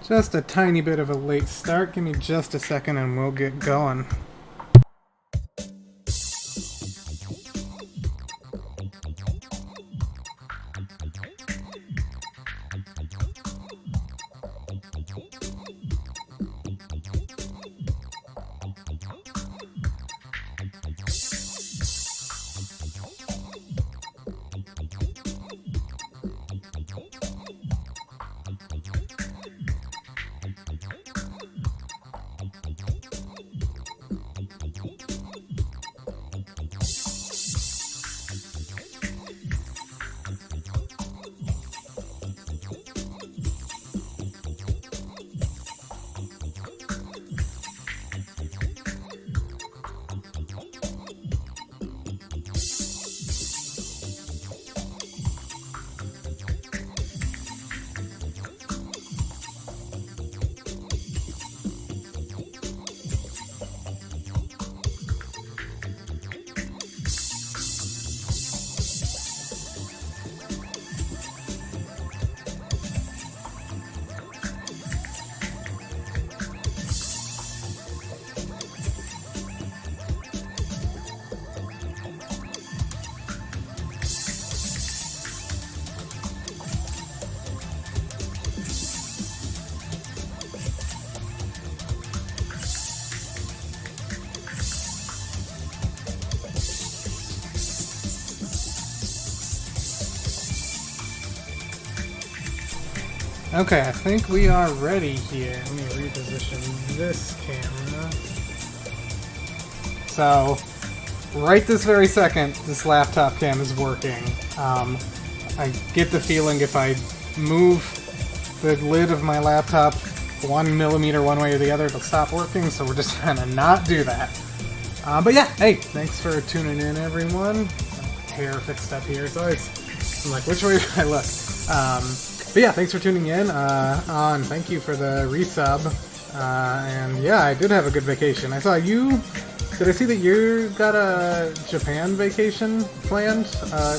Just a tiny bit of a late start. Give me just a second and we'll get going. Okay, I think we are ready here. Let me reposition this camera. So, right this very second, this laptop cam is working. I get the feeling if I move the lid of my laptop 1 millimeter one way or the other, it'll stop working, so we're just gonna not do that. But yeah, hey, thanks for tuning in, everyone. Hair fixed up here, so I'm like, which way do I look? But yeah, thanks for tuning in. Thank you for the resub. And yeah, I did have a good vacation. I saw you. Did I see that you got a Japan vacation planned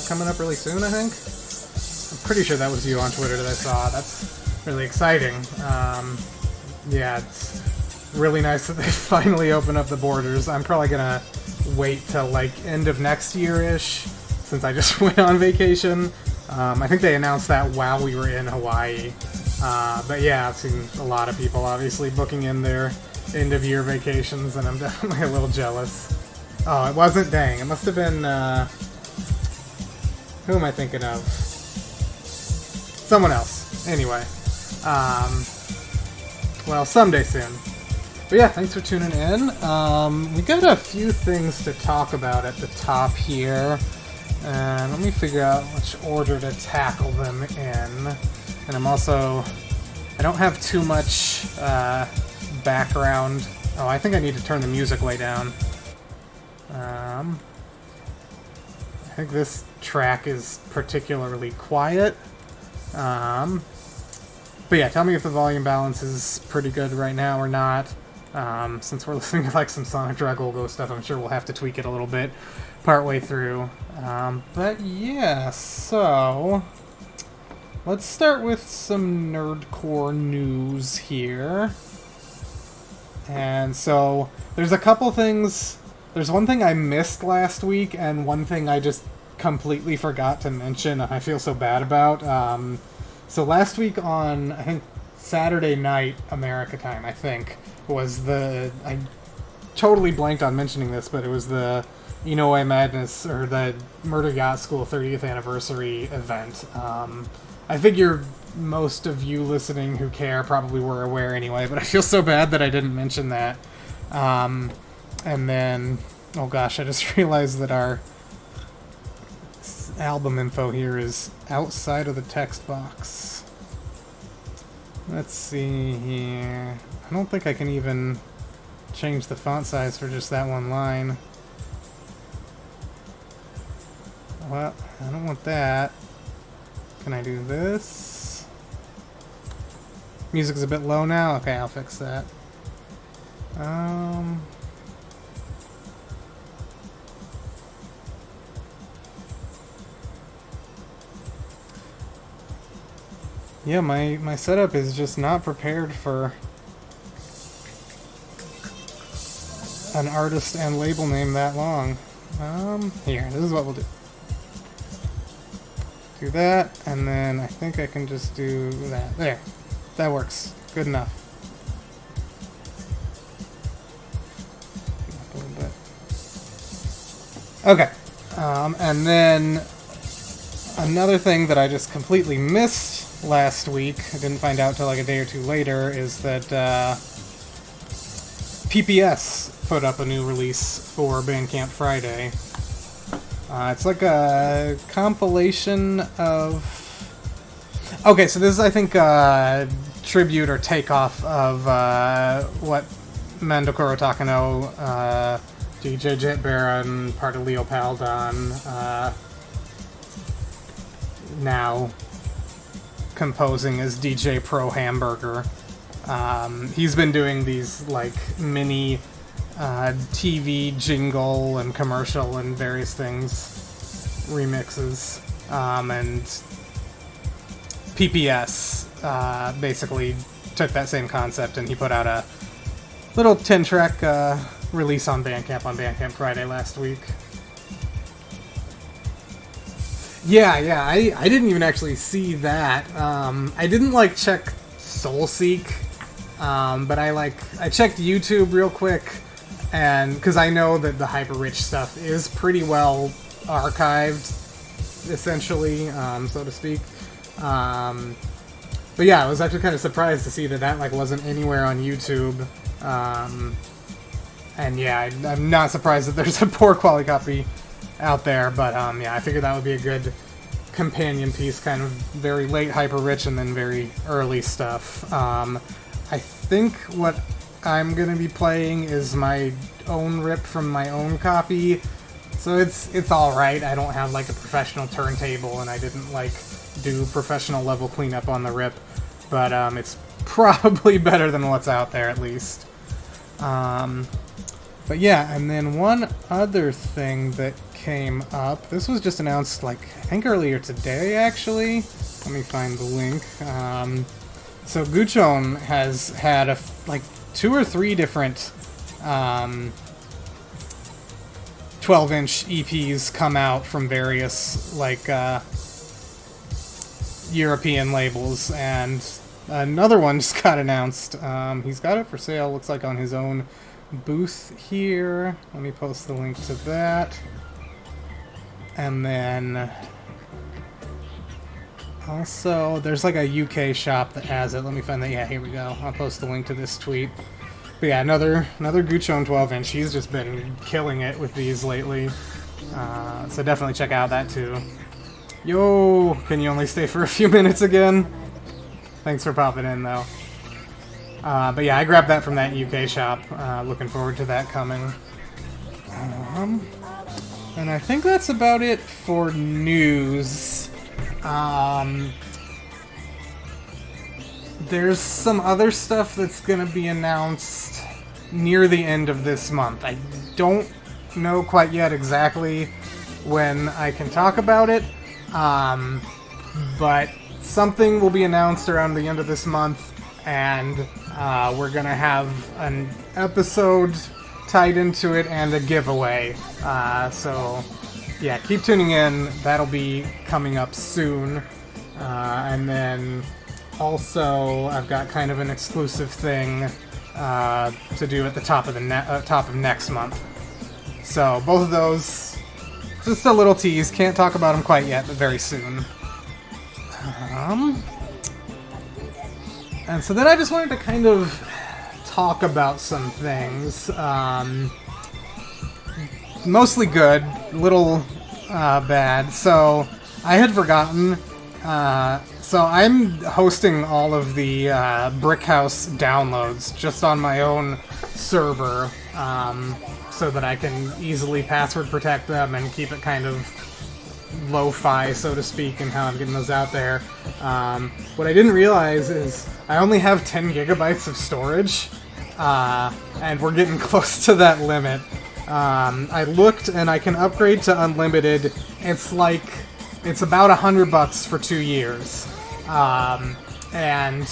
coming up really soon, I think? I'm pretty sure that was you on Twitter that I saw. That's really exciting. Yeah, it's really nice that they finally opened up the borders. I'm probably gonna wait till like end of next year-ish, since I just went on vacation. I think they announced that while we were in Hawaii. But yeah, I've seen a lot of people obviously booking in their end-of-year vacations, and I'm definitely a little jealous. Oh, it wasn't, dang. It must have been, who am I thinking of? Someone else. Anyway. Well, someday soon. But yeah, thanks for tuning in. We got a few things to talk about at the top here. And let me figure out which order to tackle them in. And I don't have too much background. Oh, I think I need to turn the music way down. I think this track is particularly quiet. But yeah, tell me if the volume balance is pretty good right now or not. Since we're listening to like some Sonic Dragolgo stuff, I'm sure we'll have to tweak it a little bit partway through. But yeah, so let's start with some nerdcore news here. And so there's a couple things. There's one thing I missed last week, and one thing I just completely forgot to mention, and I feel so bad about. So last week on, I think, Saturday night, America time, I think, was I totally blanked on mentioning this, but it was the Inoue Madness, or the Murder Yacht School 30th anniversary event. I figure most of you listening who care probably were aware anyway, but I feel so bad that I didn't mention that. And then, oh gosh, I just realized that our album info here is outside of the text box. Let's see here. I don't think I can even change the font size for just that one line. Well, I don't want that. Can I do this? Music's a bit low now? Okay, I'll fix that. Yeah, my setup is just not prepared for an artist and label name that long. Here, this is what we'll do. Do that, and then I think I can just do that. There. That works. Good enough. Up a little bit. Okay. And then another thing that I just completely missed last week, I didn't find out till like a day or two later, is that PPS put up a new release for Bandcamp Friday. It's like a compilation of... Okay, so this is, I think, tribute or takeoff of what Mandokoro Takano, DJ Jet Baron, part of Leo Paldon, now composing as DJ Pro Hamburger. He's been doing these, like, mini TV jingle and commercial and various things, remixes, and PPS basically took that same concept and he put out a little 10-track release on Bandcamp Friday last week. Yeah, I didn't even actually see that. I didn't, like, check Soulseek, but I checked YouTube real quick, and because I know that the Hyper Rich stuff is pretty well archived, essentially, so to speak. But yeah, I was actually kind of surprised to see that like wasn't anywhere on YouTube. And yeah, I'm not surprised that there's a poor quality copy out there, but yeah, I figured that would be a good companion piece, kind of very late Hyper Rich and then very early stuff. I think what I'm gonna be playing is my own rip from my own copy, so it's alright. I don't have like a professional turntable and I didn't like do professional level cleanup on the rip, but it's probably better than what's out there at least. But yeah, and then one other thing that came up, this was just announced like I think earlier today actually. Let me find the link. So Guchon has had like 2 or 3 different 12-inch EPs come out from various like European labels, and another one just got announced. He's got it for sale, looks like on his own booth here. Let me post the link to that. And then also there's like a UK shop that has it. Let me find that. Yeah, here we go. I'll post the link to this tweet. But yeah, another Guchon 12-inch. He's just been killing it with these lately. So definitely check out that too. Yo, can you only stay for a few minutes again? Thanks for popping in though. But yeah, I grabbed that from that UK shop. Looking forward to that coming. And I think that's about it for news. There's some other stuff that's gonna be announced near the end of this month. I don't know quite yet exactly when I can talk about it, but something will be announced around the end of this month, and we're gonna have an episode tied into it and a giveaway. So yeah, keep tuning in. That'll be coming up soon. And then also I've got kind of an exclusive thing to do at the top of top of next month. So both of those, just a little tease. Can't talk about them quite yet, but very soon. And so then I just wanted to kind of talk about some things. Mostly good, little bad. So I had forgotten. So I'm hosting all of the Brickhouse downloads just on my own server, so that I can easily password protect them and keep it kind of lo-fi, so to speak, and how I'm getting those out there. What I didn't realize is I only have 10 gigabytes of storage, and we're getting close to that limit. I looked, and I can upgrade to unlimited. It's about $100 for 2 years. And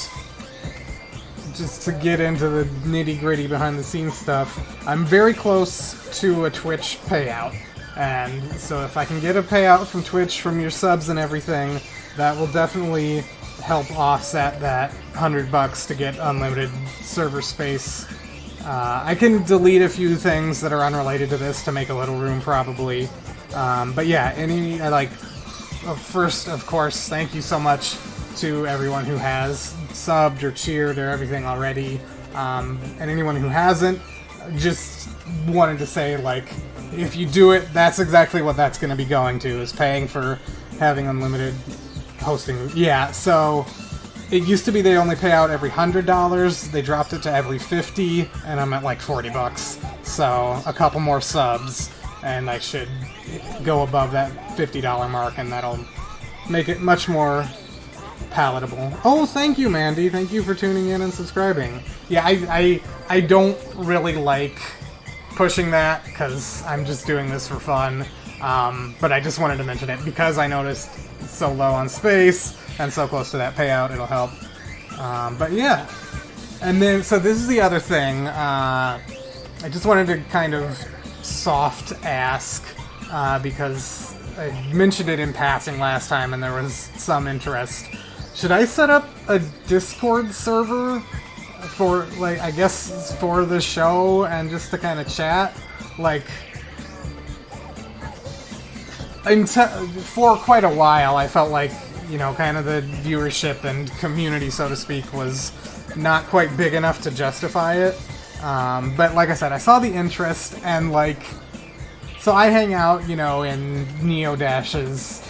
just to get into the nitty-gritty behind-the-scenes stuff, I'm very close to a Twitch payout. And so if I can get a payout from Twitch from your subs and everything, that will definitely help offset that $100 to get unlimited server space. I can delete a few things that are unrelated to this to make a little room, probably. But yeah, first, of course, thank you so much to everyone who has subbed or cheered or everything already. And anyone who hasn't, just wanted to say, like, if you do it, that's exactly what that's going to be going to, is paying for having unlimited hosting. Yeah, so it used to be they only pay out every $100. They dropped it to every $50, and I'm at like $40. So a couple more subs, and I should go above that $50 mark, and that'll make it much more palatable. Oh, thank you, Mandy. Thank you for tuning in and subscribing. Yeah, I don't really like pushing that, because I'm just doing this for fun. But I just wanted to mention it because I noticed it's so low on space and so close to that payout, it'll help. But yeah. And then, so this is the other thing. I just wanted to kind of soft ask, because I mentioned it in passing last time and there was some interest. Should I set up a Discord server for, like, I guess for the show and just to kind of chat? Like, for quite a while I felt like, you know, kind of the viewership and community, so to speak, was not quite big enough to justify it. But like I said, I saw the interest, and like, so I hang out, you know, in Neo-Dash's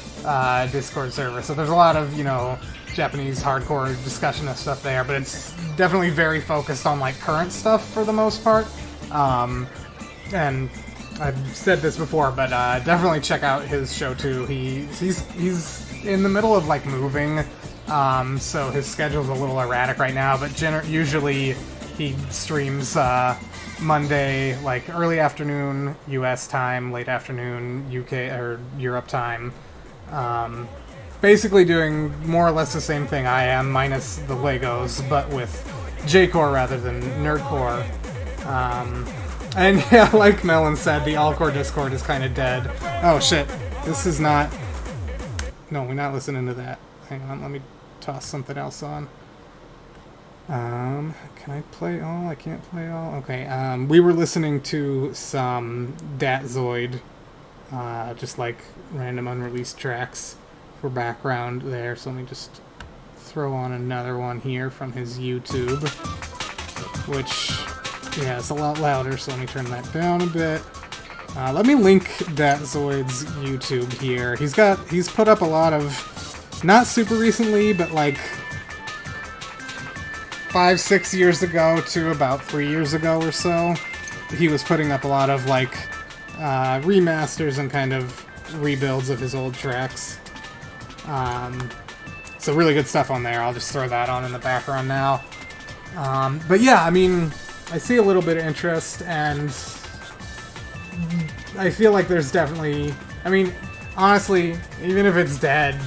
Discord server, so there's a lot of, you know, Japanese hardcore discussion of stuff there, but it's definitely very focused on like current stuff for the most part. And I've said this before, but definitely check out his show too. He's in the middle of like moving, so his schedule's a little erratic right now, but usually he streams Monday, like early afternoon US time, late afternoon UK or Europe time. Basically doing more or less the same thing I am, minus the Legos, but with J-core rather than nerdcore. And yeah, like Melon said, the all-core Discord is kind of dead. Oh shit, this is not... No, we're not listening to that. Hang on, let me toss something else on. Can I play all? I can't play all? Okay, we were listening to some Datzoid, just like random unreleased tracks for background there, so let me just throw on another one here from his YouTube, which, yeah, it's a lot louder, so let me turn that down a bit. Let me link Datzoid's YouTube here. He's put up a lot of, not super recently, but like 5-6 years ago to about 3 years ago or so, he was putting up a lot of like remasters and kind of rebuilds of his old tracks. So really good stuff on there. I'll just throw that on in the background now. But yeah, I mean, I see a little bit of interest, and I feel like there's definitely... I mean, honestly, even if it's dead,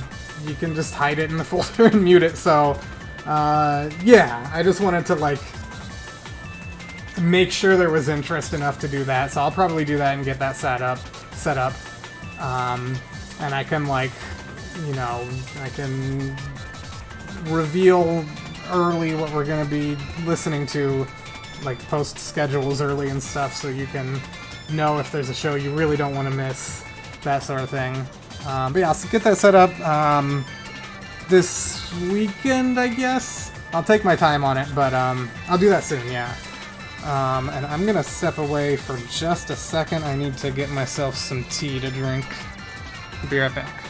you can just hide it in the folder and mute it, so... yeah, I just wanted to, like, make sure there was interest enough to do that, so I'll probably do that and get that set up. And I can, like, you know, I can reveal early what we're gonna be listening to, like, post schedules early and stuff, so you can know if there's a show you really don't want to miss, that sort of thing. But yeah, I'll get that set up this weekend, I guess. I'll take my time on it, but I'll do that soon, yeah. And I'm gonna step away for just a second. I need to get myself some tea to drink. Be right back.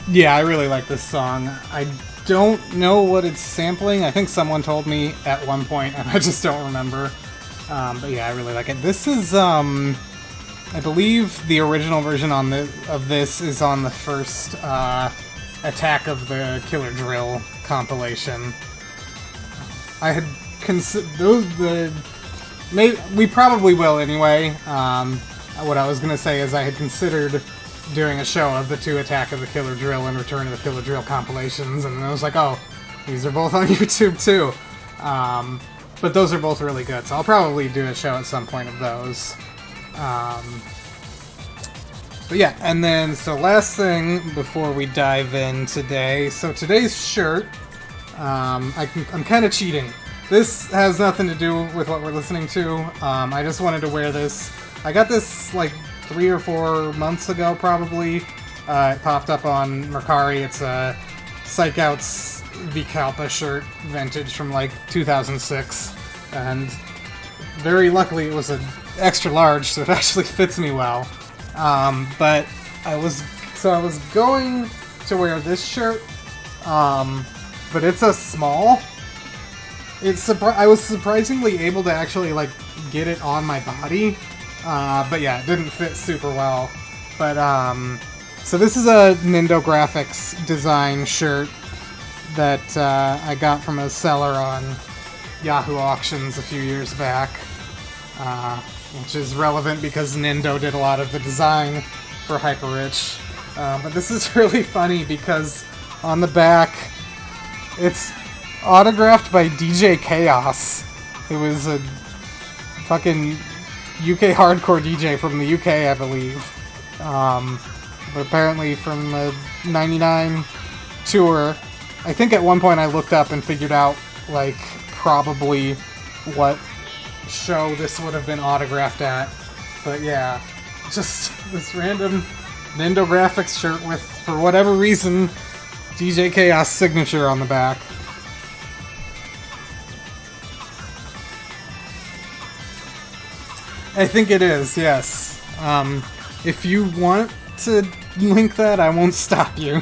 Yeah, I really like this song. I don't know what it's sampling. I think someone told me at one point, and I just don't remember. But yeah, I really like it. This is, I believe the original version of this is on the first Attack of the Killer Drill compilation. I had we probably will anyway. What I was gonna say is I had considered doing a show of the two Attack of the Killer Drill and Return of the Killer Drill compilations, and I was like, oh, these are both on YouTube too. But those are both really good, so I'll probably do a show at some point of those. But yeah, and then, so last thing before we dive in today, so today's shirt, I'm kind of cheating. This has nothing to do with what we're listening to. I just wanted to wear this. I got this like 3 or 4 months ago, probably. It popped up on Mercari. It's a Psych Out's Vicalpa shirt, vintage from like 2006, and very luckily it was an extra large, so it actually fits me well. But I was going to wear this shirt, but it's a small. I was surprisingly able to actually like get it on my body, but yeah, it didn't fit super well. But so this is a Nindo Graphics design shirt that I got from a seller on Yahoo Auctions a few years back, which is relevant because Nindo did a lot of the design for Hyper Rich. But this is really funny because on the back, it's autographed by DJ Chaos. It was a fucking UK hardcore DJ from the UK, I believe. But apparently from the 99 tour, I think at one point I looked up and figured out, like, probably what show this would have been autographed at. But yeah, just this random Nindo Graphics shirt with, for whatever reason, DJ Chaos signature on the back. I think it is, yes. If you want to link that, I won't stop you.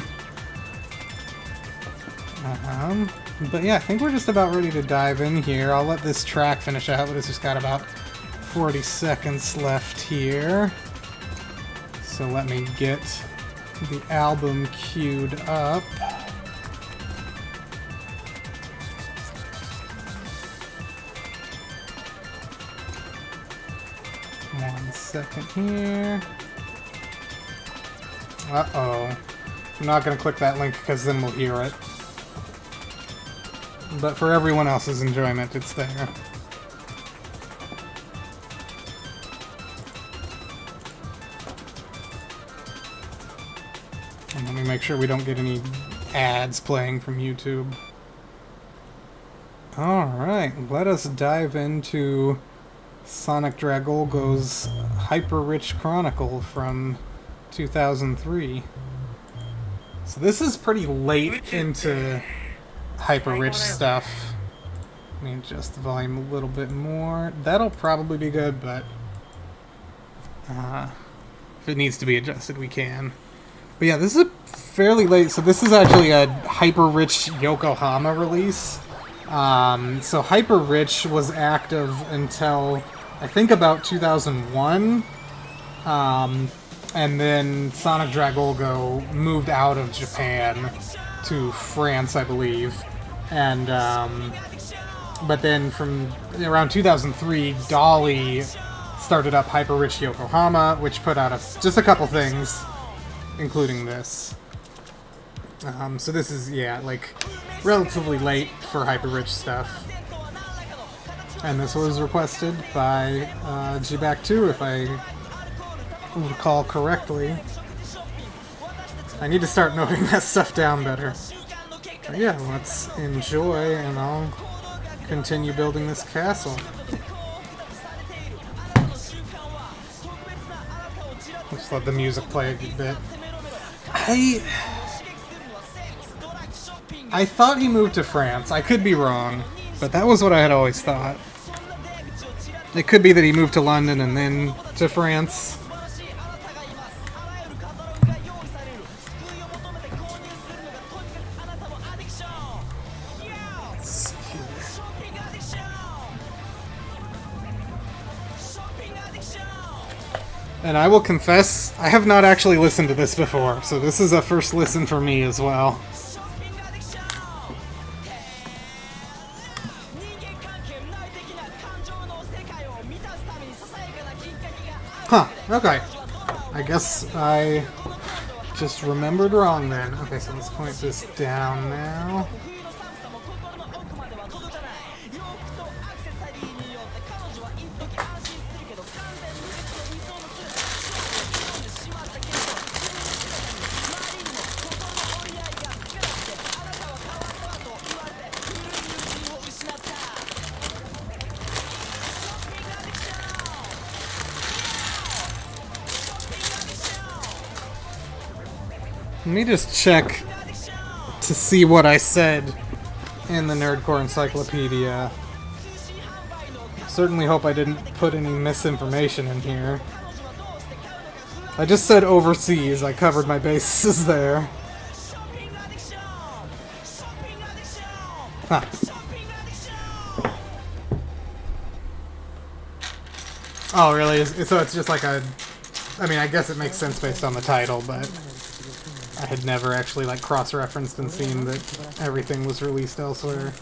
But yeah, I think we're just about ready to dive in here. I'll let this track finish out. It's just got about 40 seconds left here. So let me get the album queued up. One second here. Uh-oh. I'm not going to click that link because then we'll hear it. But for everyone else's enjoyment, it's there. And let me make sure we don't get any ads playing from YouTube. Alright, let us dive into Sonic Dragolgo's Hyper Rich Chronicle from 2003. So this is pretty late into Hyper Rich stuff. Let me adjust the volume a little bit more. That'll probably be good, but if it needs to be adjusted, we can. But yeah, this is fairly late. So this is actually a Hyper Rich Yokohama release. So Hyper Rich was active until I think about 2001. And then Sonic Dragolgo moved out of Japan to France, I believe. And, but then from around 2003, Dolly started up Hyper Rich Yokohama, which put out just a couple things, including this. So this is, yeah, like, relatively late for Hyper Rich stuff. And this was requested by G-Back2, if I recall correctly. I need to start noting that stuff down better. But yeah, let's enjoy, and I'll continue building this castle. Just let the music play a good bit. I thought he moved to France. I could be wrong, but that was what I had always thought. It could be that he moved to London and then to France. And I will confess, I have not actually listened to this before, so this is a first listen for me as well. Huh, okay. I guess I just remembered wrong then. Okay, so let's point this down now. Let me just check to see what I said in the Nerdcore Encyclopedia. Certainly hope I didn't put any misinformation in here. I just said overseas. I covered my bases there. Huh. Oh, really? So it's just like a... I mean, I guess it makes sense based on the title, but... I had never actually like cross-referenced and seen that everything was released elsewhere.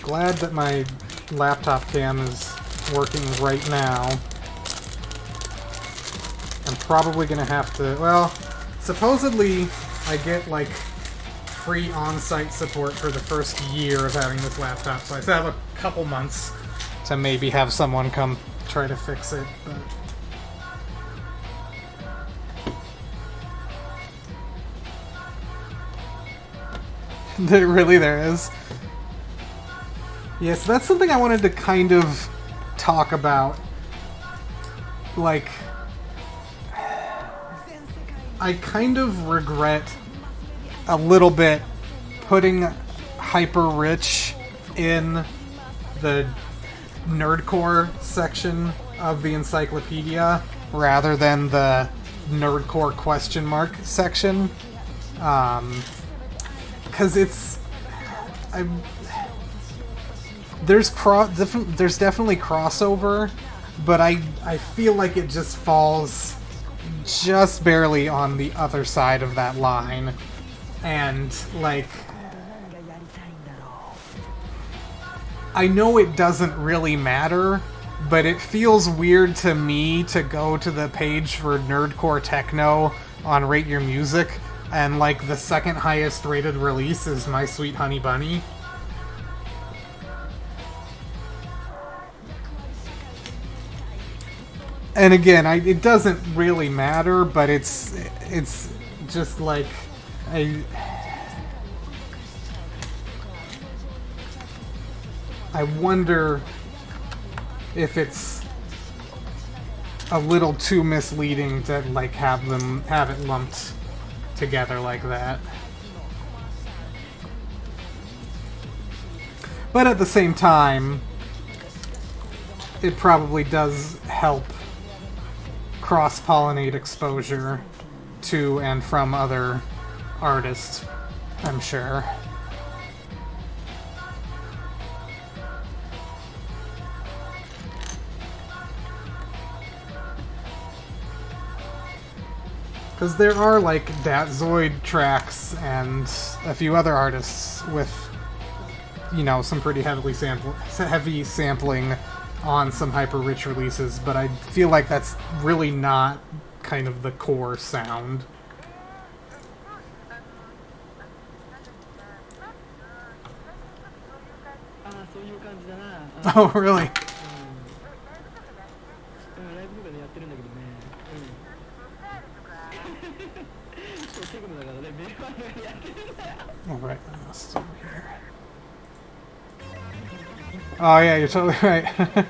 Glad that my laptop cam is working right now. I'm probably gonna have to, well, supposedly I get like free on-site support for the first year of having this laptop, so I still have a couple months to maybe have someone come try to fix it, but... Really, there is? Yeah, so that's something I wanted to kind of talk about. Like, I kind of regret a little bit putting Hyper Rich in the nerdcore section of the encyclopedia rather than the nerdcore question mark section, because it's there's definitely crossover, but I feel like it just falls just barely on the other side of that line. And, like, I know it doesn't really matter, but it feels weird to me to go to the page for Nerdcore Techno on Rate Your Music, and, like, the second highest rated release is My Sweet Honey Bunny. And again, it doesn't really matter, but it's just, like... I wonder if it's a little too misleading to like have it lumped together like that. But at the same time, it probably does help cross-pollinate exposure to and from other artists, I'm sure. Because there are like Datzoid tracks and a few other artists with, you know, some pretty heavy sampling on some Hyper Rich releases, but I feel like that's really not kind of the core sound. Oh, really? Alright, that's over here. Oh yeah, you're totally right.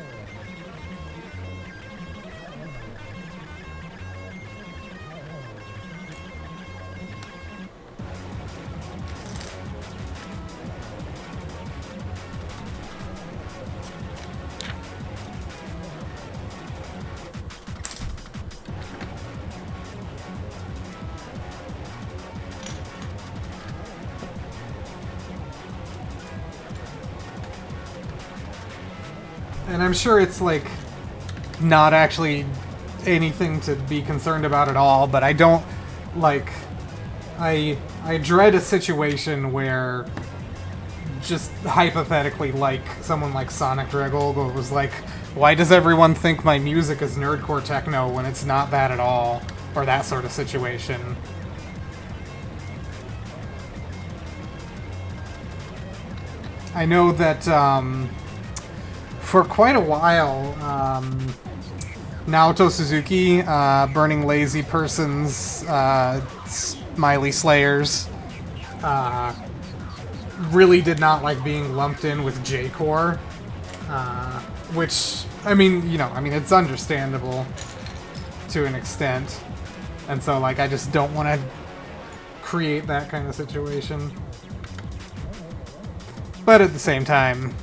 And I'm sure it's, like, not actually anything to be concerned about at all, but I don't, like... I dread a situation where, just hypothetically, like, someone like Sonic Dragolgo was like, why does everyone think my music is nerdcore techno when it's not that at all? Or that sort of situation. I know that, for quite a while, Naoto Suzuki, Burning Lazy Person's, Smiley Slayers, really did not like being lumped in with J-core, which, I mean, you know, I mean, it's understandable to an extent, and so, like, I just don't want to create that kind of situation. But at the same time,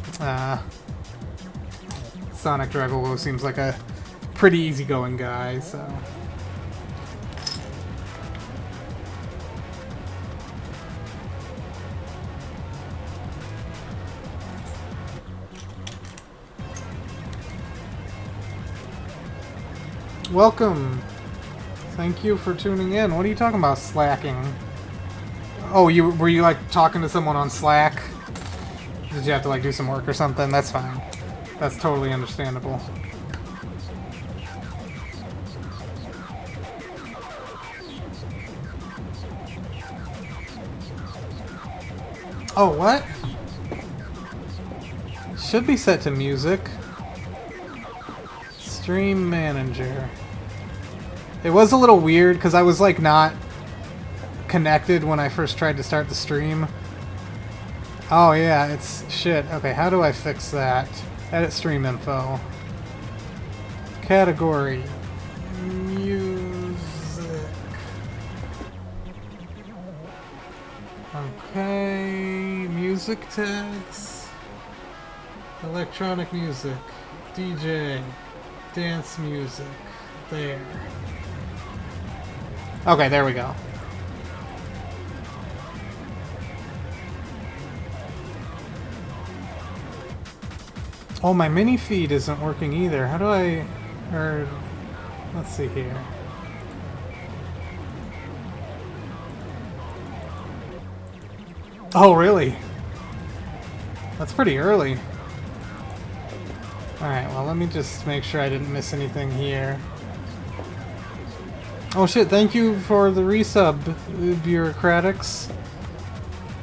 Sonic Dragolgo seems like a pretty easygoing guy, so... Welcome! Thank you for tuning in. What are you talking about, slacking? Oh, were you, like, talking to someone on Slack? Did you have to, like, do some work or something? That's fine. That's totally understandable. Oh, what? Should be set to music. Stream manager. It was a little weird because I was like not connected when I first tried to start the stream. Oh yeah, it's shit. Okay, how do I fix that? Edit stream info. Category. Music. Okay, music tags. Electronic music. DJ. Dance music. There. Okay, there we go. Oh, my mini feed isn't working either. How do I... let's see here. Oh, really? That's pretty early. Alright, well, let me just make sure I didn't miss anything here. Oh shit, thank you for the resub, Bureaucratics.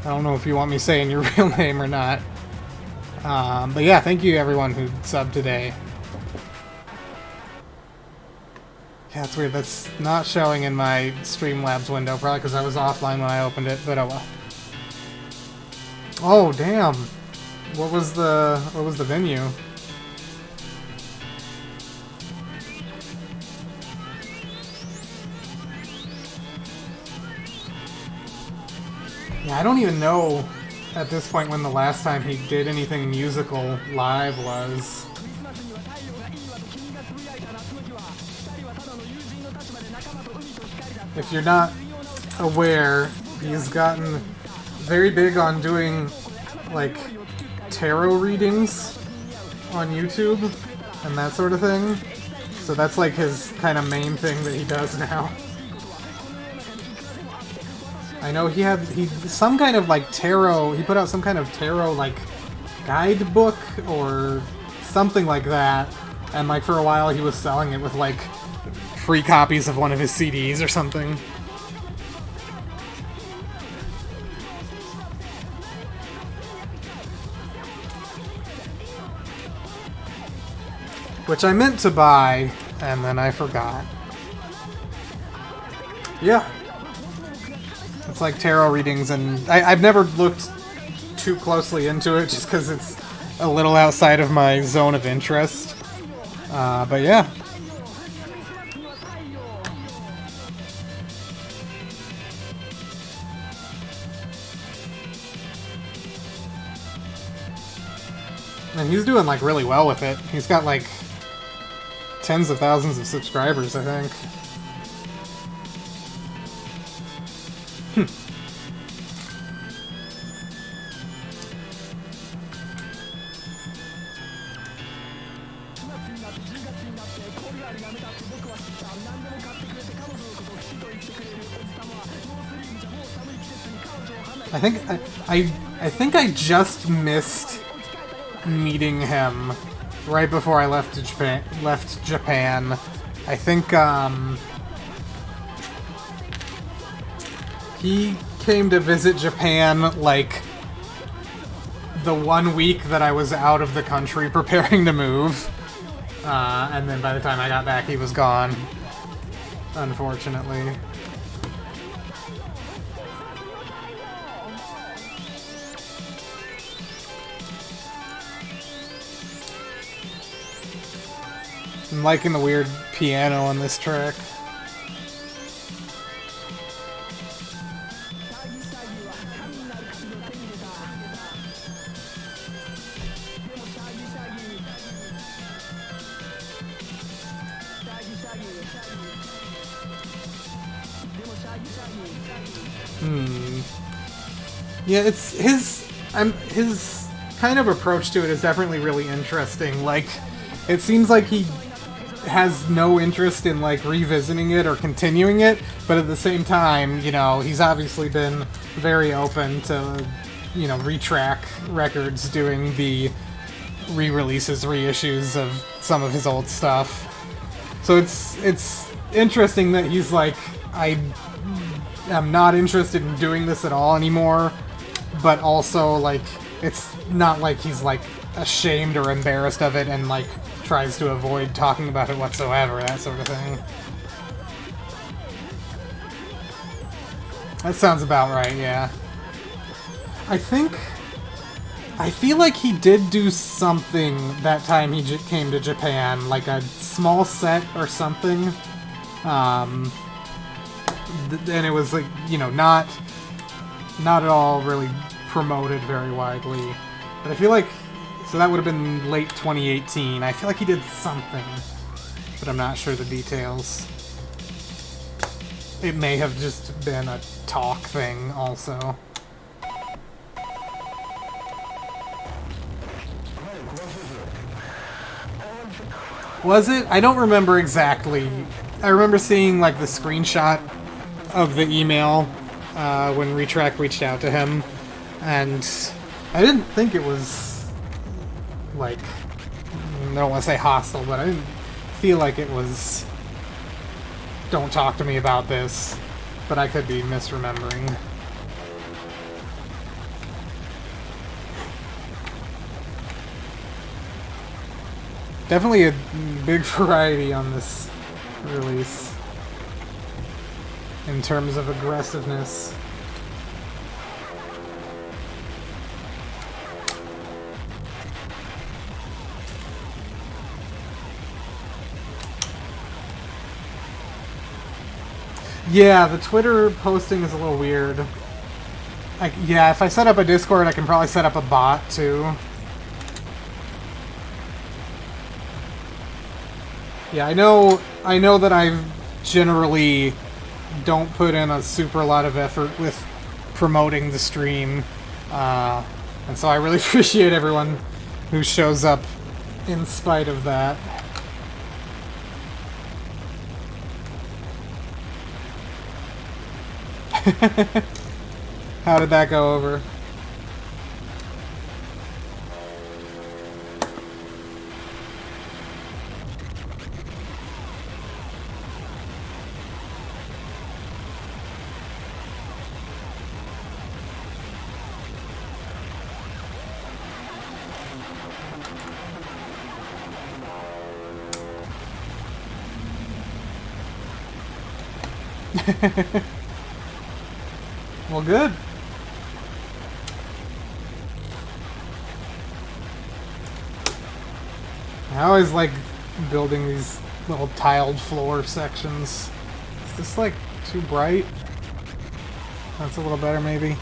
I don't know if you want me saying your real name or not. But yeah, thank you everyone who subbed today. Yeah, it's weird. That's not showing in my Streamlabs window, probably because I was offline when I opened it, but oh well. Oh, damn. What was the venue? Yeah, I don't even know at this point when the last time he did anything musical live was. If you're not aware, he's gotten very big on doing, like, tarot readings on YouTube and that sort of thing. So that's, like, his kind of main thing that he does now. I know he some kind of like tarot, he put out some kind of tarot like guidebook or something like that, and like for a while he was selling it with like free copies of one of his CDs or something. Which I meant to buy, and then I forgot. Yeah. It's like tarot readings, and I've never looked too closely into it just because it's a little outside of my zone of interest. But yeah. And he's doing like really well with it. He's got like tens of thousands of subscribers, I think. I think I think I just missed meeting him right before I left Japan. I think he came to visit Japan like the 1 week that I was out of the country preparing to move. And then by the time I got back, he was gone. Unfortunately. I'm liking the weird piano on this track. Yeah, it's his kind of approach to it is definitely really interesting. Like, it seems like he has no interest in like revisiting it or continuing it, but at the same time, you know, he's obviously been very open to, you know, retrack records doing the re-releases, reissues of some of his old stuff. So it's interesting that he's like, I am not interested in doing this at all anymore, but also like it's not like he's like ashamed or embarrassed of it and like tries to avoid talking about it whatsoever, that sort of thing. That sounds about right, yeah. I feel like he did do something that time he came to Japan, like a small set or something. And it was like, you know, not at all really promoted very widely. But I feel like, so that would have been late 2018. I feel like he did something, but I'm not sure the details. It may have just been a talk thing also. Was it? I don't remember exactly. I remember seeing like the screenshot of the email when Retrack reached out to him, and I didn't think it was like, I don't want to say hostile, but I didn't feel like it was don't talk to me about this, but I could be misremembering. Definitely a big variety on this release in terms of aggressiveness. Yeah, the Twitter posting is a little weird. Yeah, if I set up a Discord, I can probably set up a bot too. Yeah, I know that I generally don't put in a super lot of effort with promoting the stream, and so I really appreciate everyone who shows up in spite of that. How did that go over? Well, good. I always like building these little tiled floor sections. Is this like too bright? That's a little better maybe.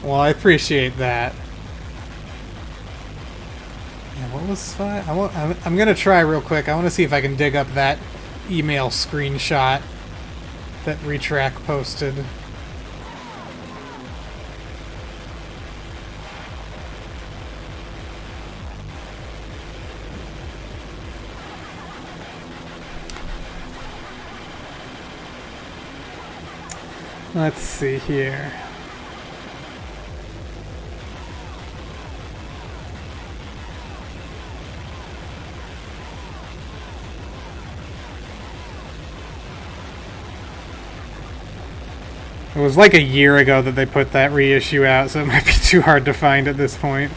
Well, I appreciate that. Yeah, what was fine? I'm gonna try real quick. I want to see if I can dig up that email screenshot that Retrack posted. Let's see here. It was like a year ago that they put that reissue out, so it might be too hard to find at this point.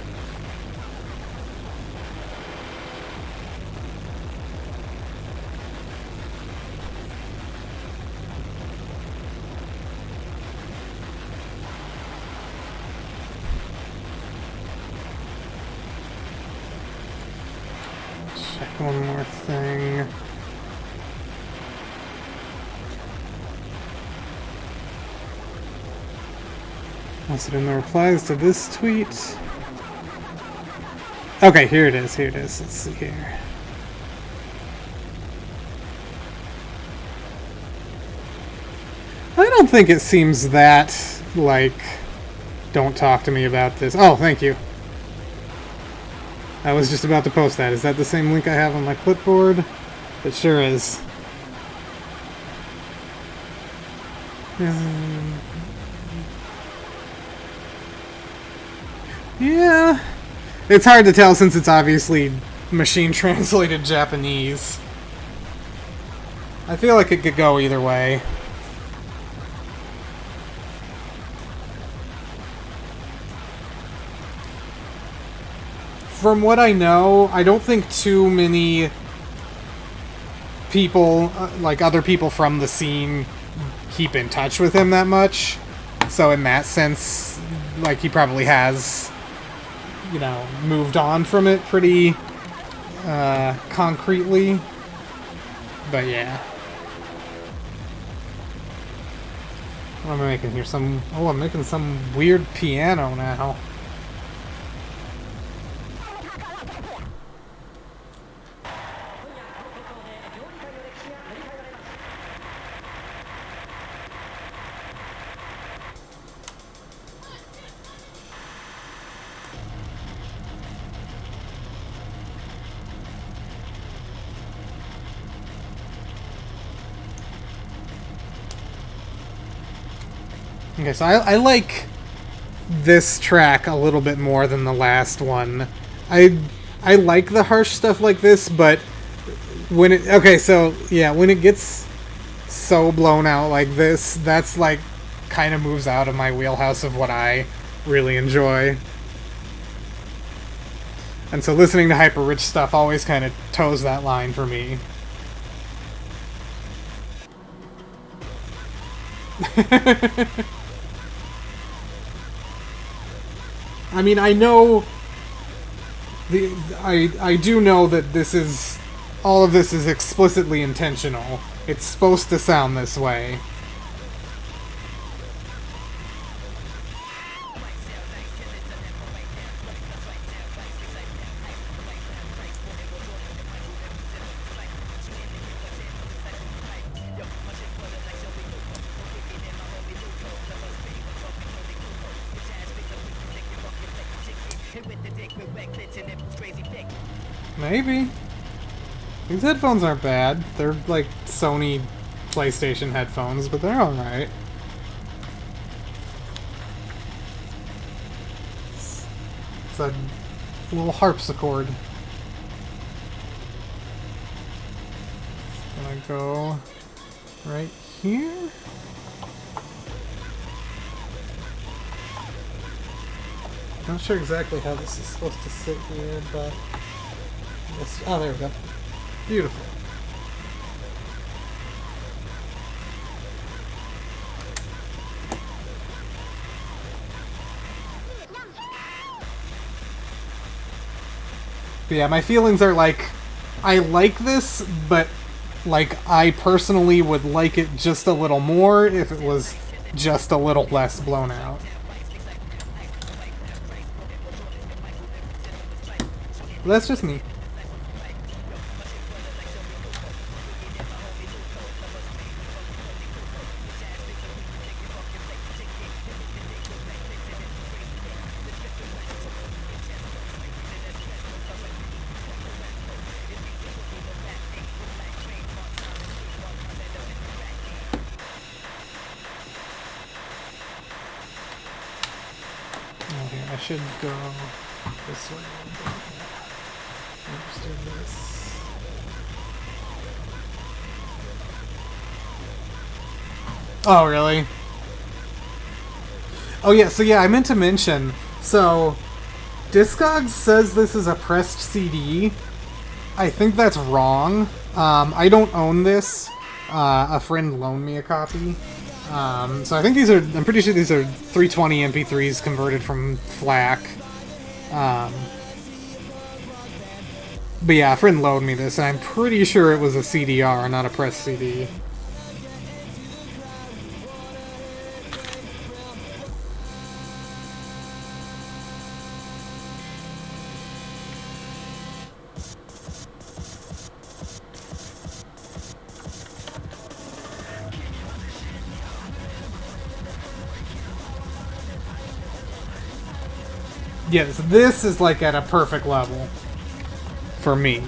Check one more thing. Was it in the replies to this tweet? Okay, here it is, Let's see here. I don't think it seems that, like, don't talk to me about this. Oh, thank you. I was just about to post that. Is that the same link I have on my clipboard? It sure is. Yeah. It's hard to tell since it's obviously machine translated Japanese. I feel like it could go either way. From what I know, I don't think too many people, like other people from the scene, keep in touch with him that much. So in that sense, like, he probably has, you know, moved on from it pretty concretely. But yeah. What am I making here? I'm making some weird piano now. Okay, so I like this track a little bit more than the last one. I like the harsh stuff like this, but when it... Okay, so, yeah, when it gets so blown out like this, that's, like, kind of moves out of my wheelhouse of what I really enjoy. And so listening to hyper-rich stuff always kind of toes that line for me. I mean, I know... I do know that this is... All of this is explicitly intentional. It's supposed to sound this way. Maybe. These headphones aren't bad. They're like Sony PlayStation headphones, but they're alright. It's a little harpsichord. Gonna go right here. Not sure exactly how this is supposed to sit here, but... Oh, there we go. Beautiful. But yeah, my feelings are like, I like this, but like I personally would like it just a little more if it was just a little less blown out. But that's just me. Okay, I should go this way. Oops, do this. Oh, really? Oh, yeah, so yeah, I meant to mention. So, Discogs says this is a pressed CD. I think that's wrong. I don't own this. A friend loaned me a copy. So I think these are, I'm pretty sure these are 320 MP3s converted from FLAC. But yeah, a friend loaned me this, and I'm pretty sure it was a CDR, not a press CD. Yes, this is like at a perfect level for me.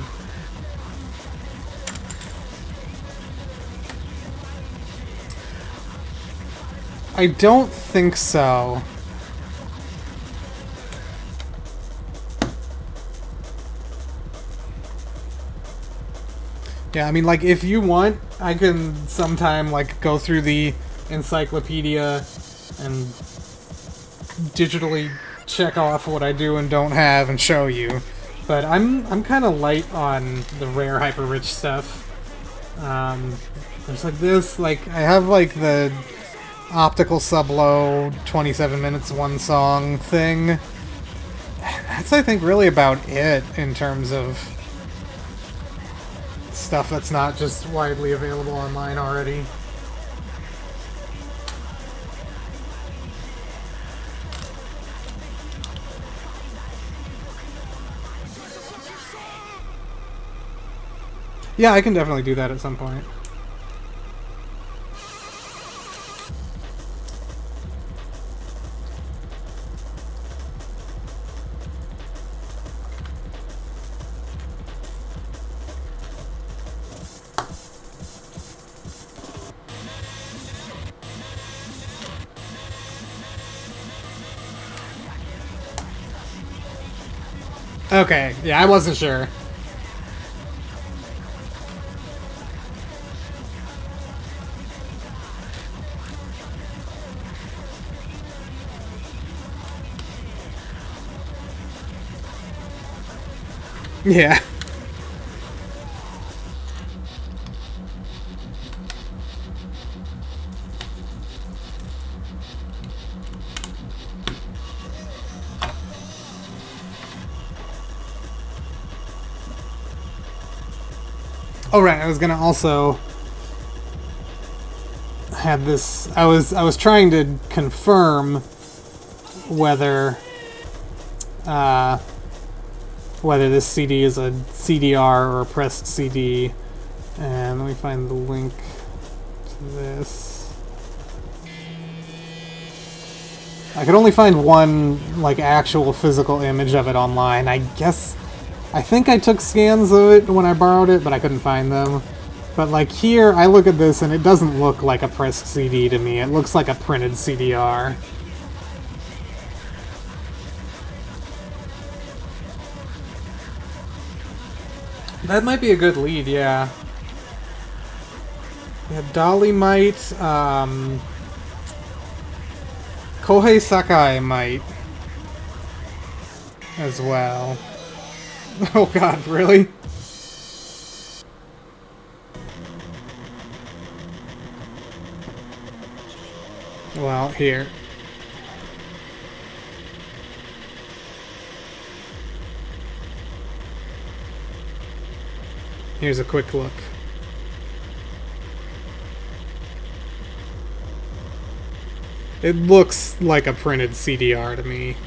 I don't think so. Yeah, I mean, like, if you want, I can sometime, like, go through the encyclopedia and digitally check off what I do and don't have and show you. But I'm kind of light on the rare hyper rich stuff. There's like this, like, I have like the optical sub-low 27 minutes one song thing. That's, I think, really about it in terms of stuff that's not just widely available online already. Yeah, I can definitely do that at some point. Okay, yeah, I wasn't sure. Yeah. Oh right, I was gonna also have this. I was trying to confirm whether whether this CD is a CDR or a pressed CD, and let me find the link to this. I could only find one like actual physical image of it online. I think I took scans of it when I borrowed it, but I couldn't find them. But like here, I look at this and it doesn't look like a pressed CD to me. It looks like a printed CDR. That might be a good lead, yeah. Yeah, Dolly might, Kohei Sakai might as well. Oh god, really? Well, here. Here's a quick look. It looks like a printed CDR to me.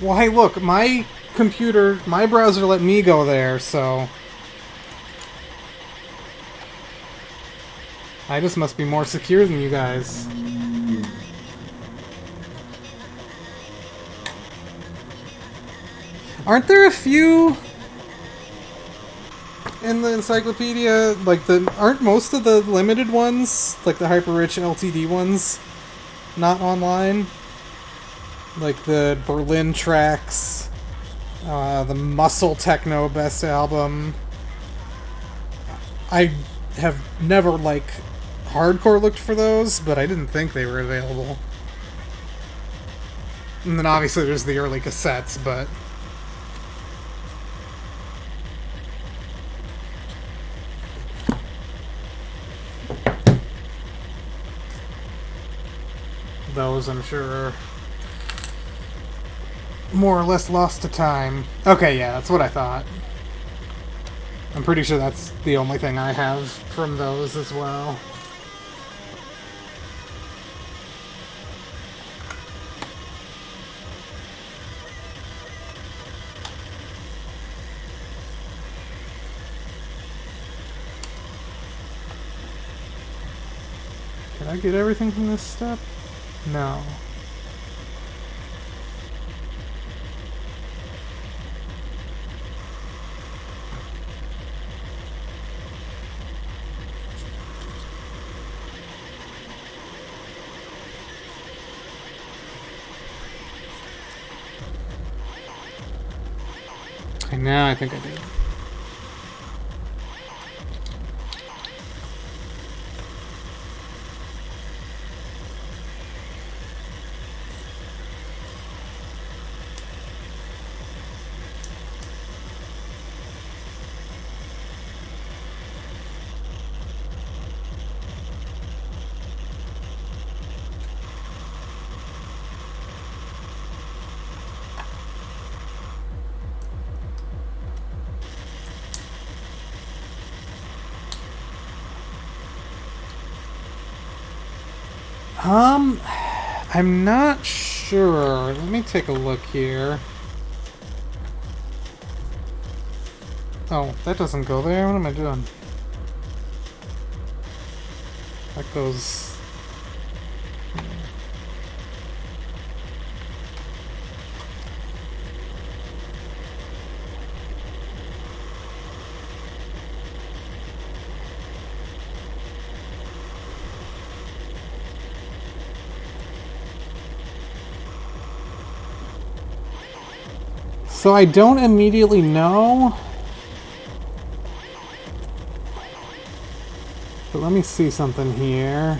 Well, hey, look, my computer, my browser let me go there, so I just must be more secure than you guys. Aren't there a few in the encyclopedia, like aren't most of the limited ones, like the hyper rich LTD ones, not online? Like the Berlin tracks, the Muscle Techno Best Album. I have never, like, hardcore looked for those, but I didn't think they were available. And then obviously there's the early cassettes, but... those, I'm sure, are more or less lost to time. Okay, yeah, that's what I thought. I'm pretty sure that's the only thing I have from those as well. Can I get everything from this step? No. Now I think I did. I'm not sure. Let me take a look here. Oh, that doesn't go there? What am I doing? That goes... So I don't immediately know, but let me see something here.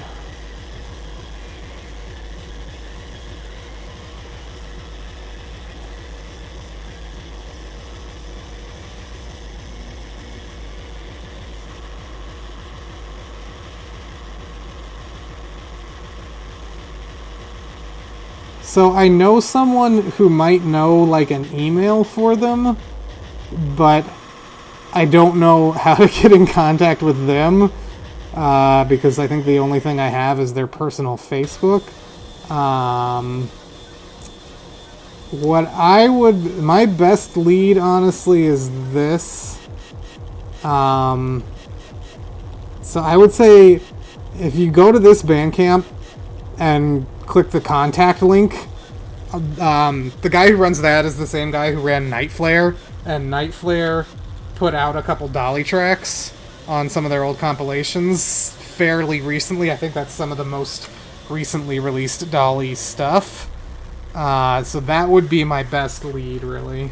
So I know someone who might know, like, an email for them, but I don't know how to get in contact with them, because I think the only thing I have is their personal Facebook. My best lead, honestly, is this. So I would say, if you go to this Bandcamp and click the contact link, the guy who runs that is the same guy who ran Night Flare, and Night Flare put out a couple Dolly tracks on some of their old compilations fairly recently. I think that's some of the most recently released Dolly stuff. So that would be my best lead, really.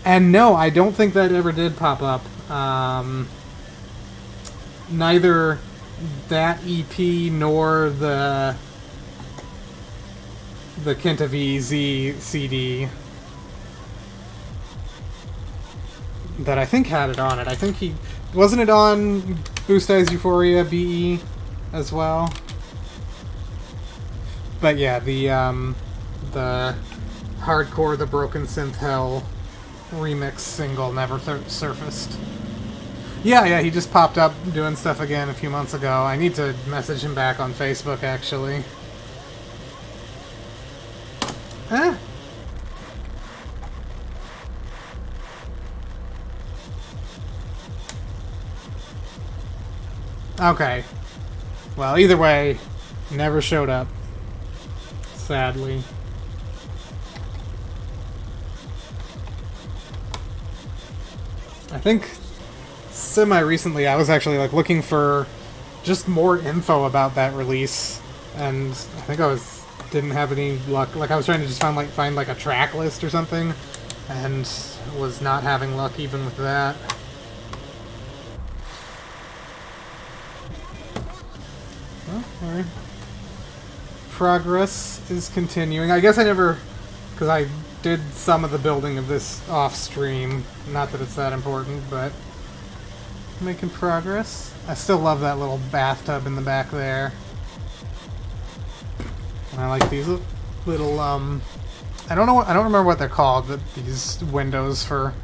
And no, I don't think that ever did pop up. Neither that EP nor the Kenta VZ CD that I think had it on it. I think wasn't it on Boost Eyes Euphoria BE as well? But yeah, the Hardcore the Broken Synth Hell remix single never surfaced. Yeah, he just popped up doing stuff again a few months ago. I need to message him back on Facebook, actually. Eh? Okay. Well, either way, never showed up. Sadly. I think semi-recently I was actually like looking for just more info about that release, and I think didn't have any luck. Like I was trying to just find like a track list or something, and was not having luck even with that. Well, alright. Progress is continuing. I guess I never, because I did some of the building of this off stream. Not that it's that important, but making progress. I still love that little bathtub in the back there. And I like these little, I don't remember what they're called, but these windows for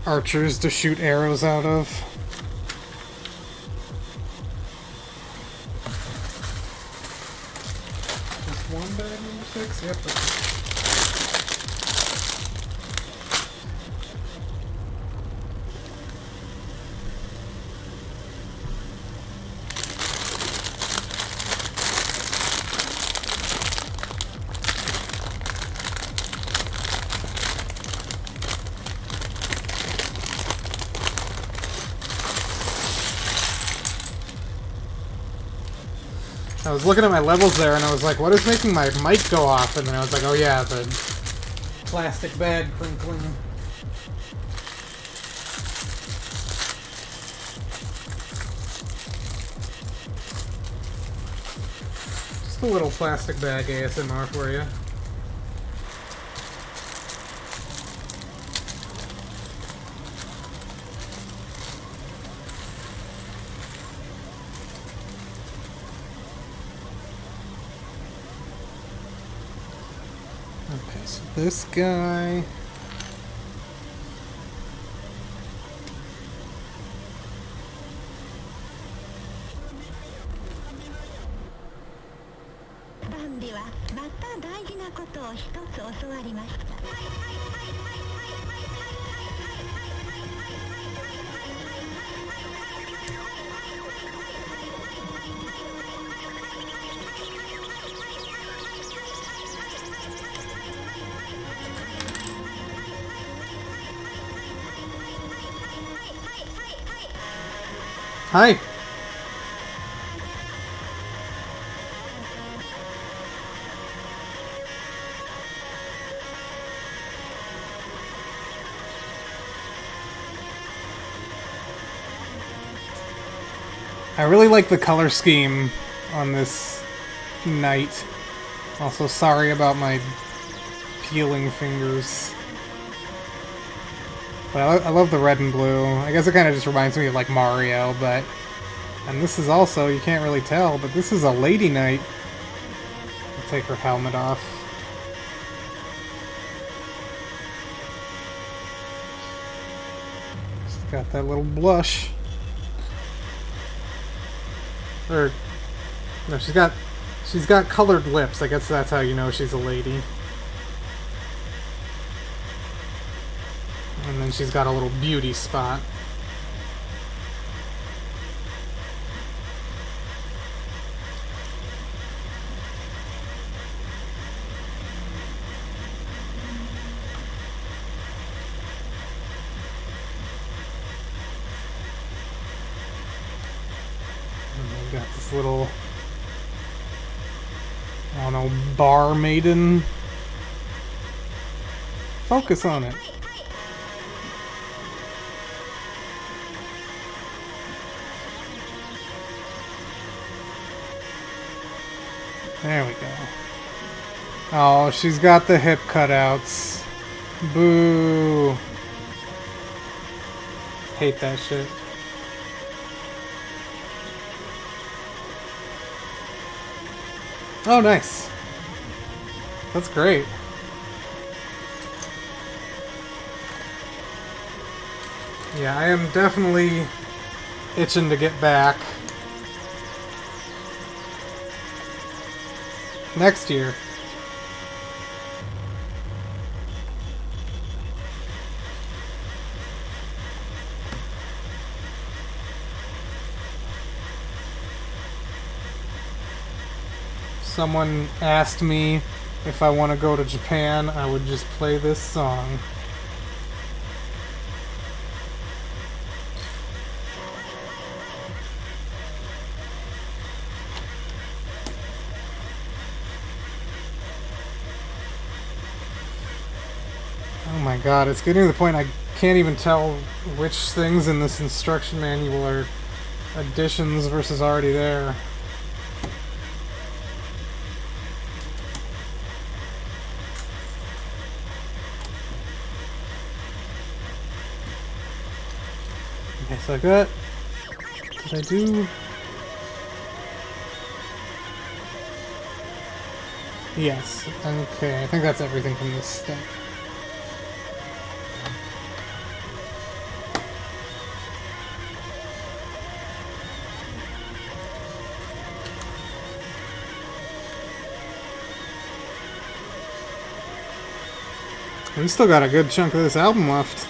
archers to shoot arrows out of. Just one bag, number 6? Yep. I was looking at my levels there and I was like, what is making my mic go off? And then I was like, oh yeah, the plastic bag crinkling. Just a little plastic bag ASMR for you. Okay, so this guy... Hi! I really like the color scheme on this knight. Also, sorry about my peeling fingers. But I love the red and blue. I guess it kind of just reminds me of like Mario, but... And this is also, you can't really tell, but this is a lady knight. I'll take her helmet off. She's got that little blush. Or... No, she's got colored lips. I guess that's how you know she's a lady. And then she's got a little beauty spot. And they've got this little, I don't know, bar maiden. Focus on it. There we go. Oh, she's got the hip cutouts. Boo. Hate that shit. Oh, nice. That's great. Yeah, I am definitely itching to get back. Next year. Someone asked me if I want to go to Japan, I would just play this song. god, it's getting to the point I can't even tell which things in this instruction manual are additions versus already there. Okay, so like that. Did I do... Yes, okay, I think that's everything from this step. We still got a good chunk of this album left.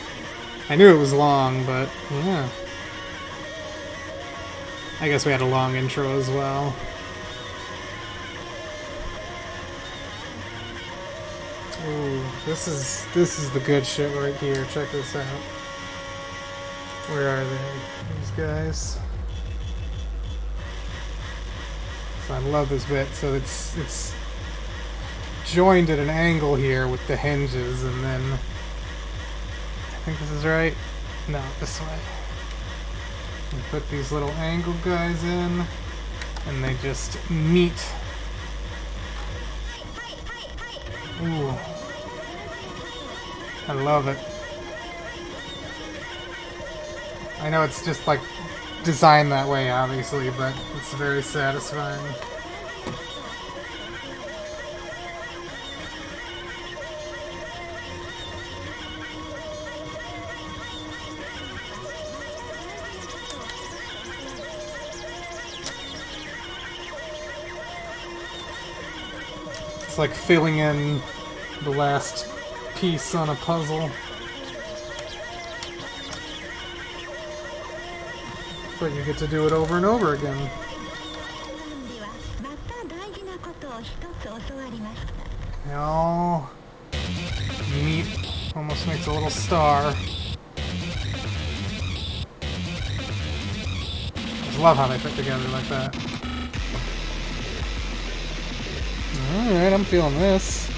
I knew it was long, but yeah. I guess we had a long intro as well. Ooh, this is the good shit right here. Check this out. Where are they? These guys. So I love this bit. So it's joined at an angle here with the hinges, and then I think this is right. No, this way. We put these little angle guys in, and they just meet. Ooh. I love it. I know it's just like designed that way, obviously, but it's very satisfying. It's like filling in the last piece on a puzzle. But you get to do it over and over again. They all meet, almost makes a little star. I just love how they fit together like that. Alright, I'm feeling this.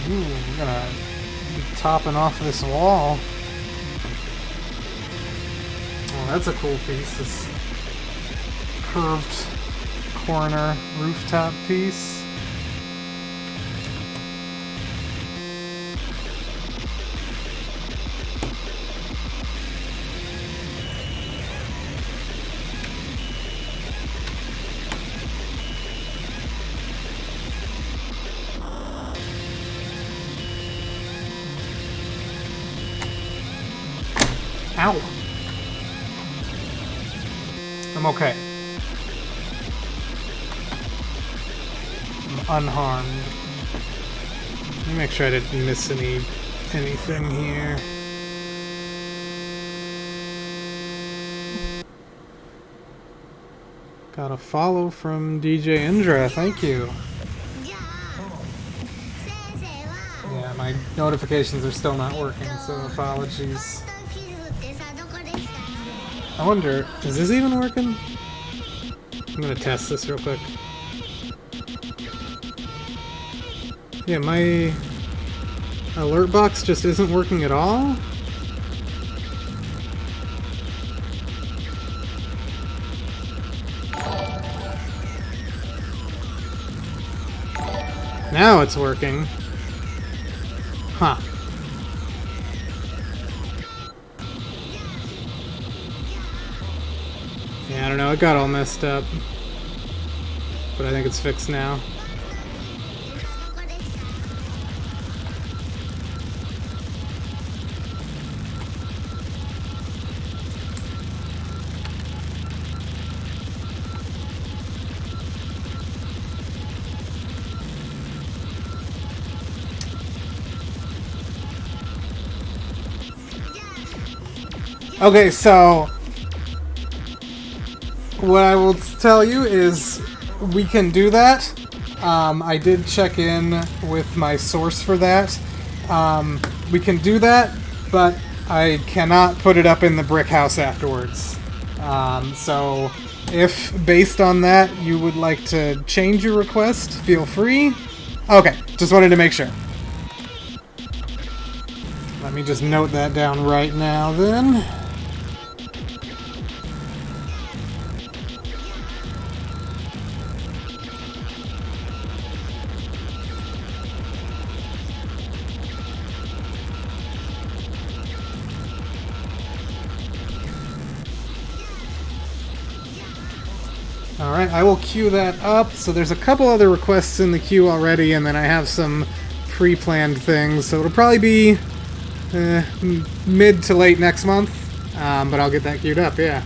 Ooh, I'm gonna be topping off this wall. Oh, that's a cool piece. This curved corner rooftop piece. Ow! I'm okay. I'm unharmed. Let me make sure I didn't miss anything here. Got a follow from DJ Indra, thank you. Yeah, my notifications are still not working, so apologies. I wonder, is this even working? I'm gonna test this real quick. Yeah, my alert box just isn't working at all? Now it's working. Huh. Yeah, I don't know, it got all messed up. But I think it's fixed now. Okay, so what I will tell you is we can do that. I did check in with my source for that. We can do that, but I cannot put it up in the brick house afterwards. So if, based on that, you would like to change your request, feel free. Okay, just wanted to make sure. Let me just note that down right now, then. Alright, I will queue that up. So there's a couple other requests in the queue already, and then I have some pre-planned things. So it'll probably be mid to late next month, but I'll get that queued up, yeah.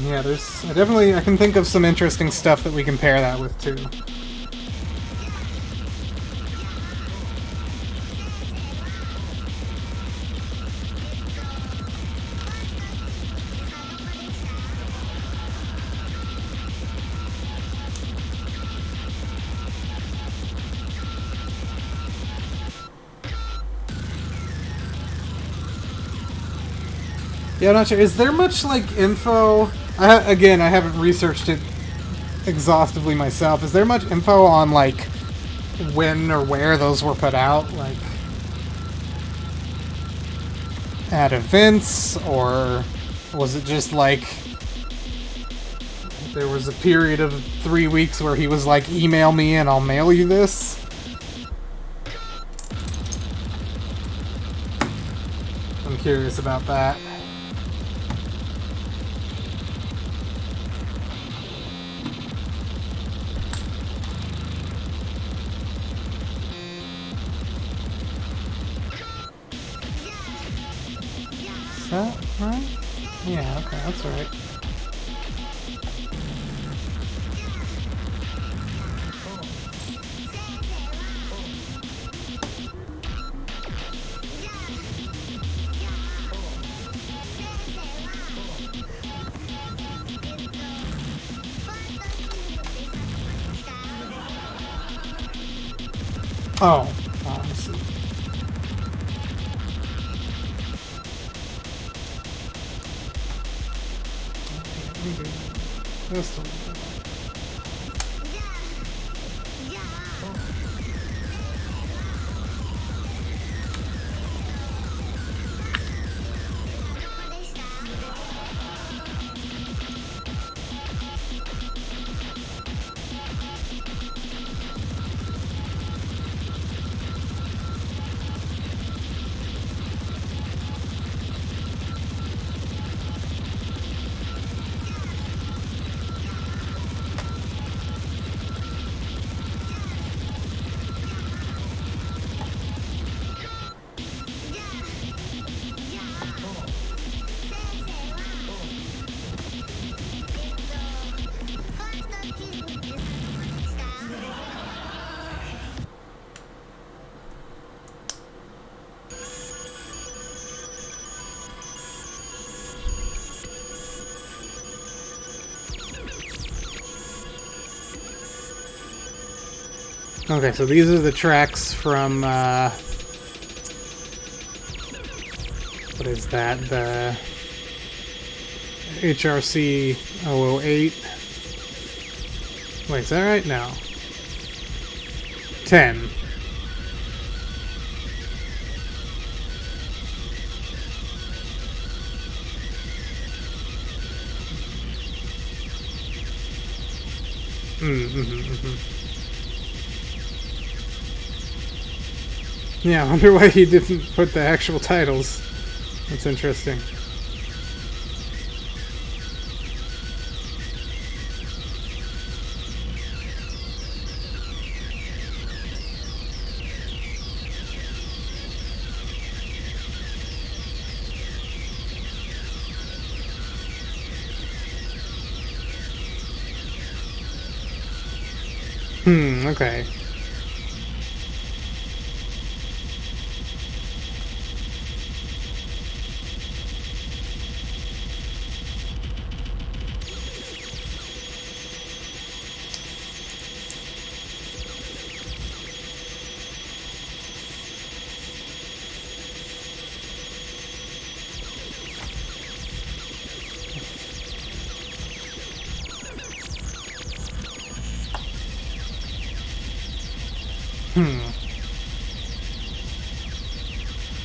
Yeah, I can think of some interesting stuff that we can pair that with, too. Yeah, I'm not sure. Is there much, like, info? Again, I haven't researched it exhaustively myself. Is there much info on, like, when or where those were put out? Like, at events? Or was it just, like, there was a period of 3 weeks where he was like, email me and I'll mail you this? I'm curious about that. Is that right? Yeah, okay, that's right. Oh, I see. Just a little bit. Okay, so these are the tracks from, what is that? The HRC 008. Wait, is that right? No. 10. Yeah, I wonder why he didn't put the actual titles. That's interesting. Okay.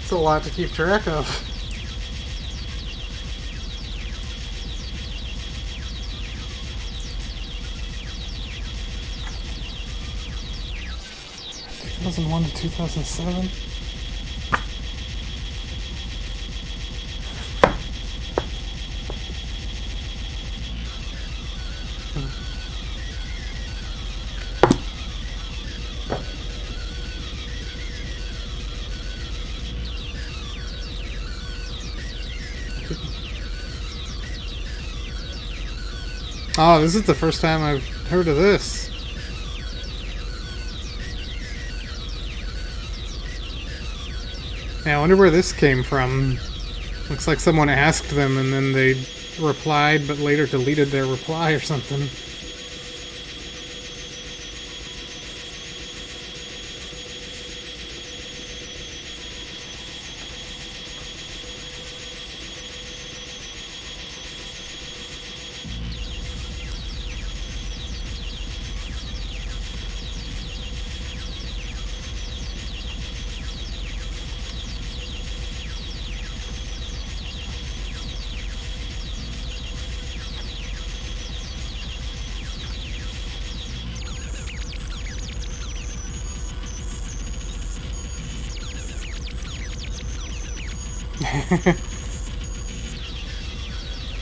It's a lot to keep track of. Two 2001 to 2007. Oh, this is the first time I've heard of this. Yeah, I wonder where this came from. Looks like someone asked them and then they replied, but later deleted their reply or something.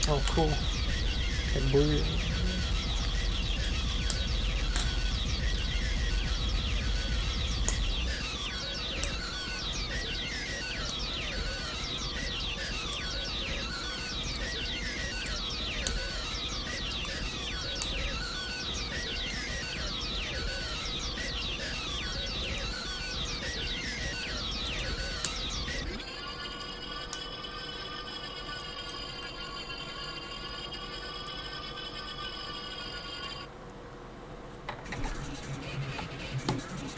Oh, cool. Okay, blue.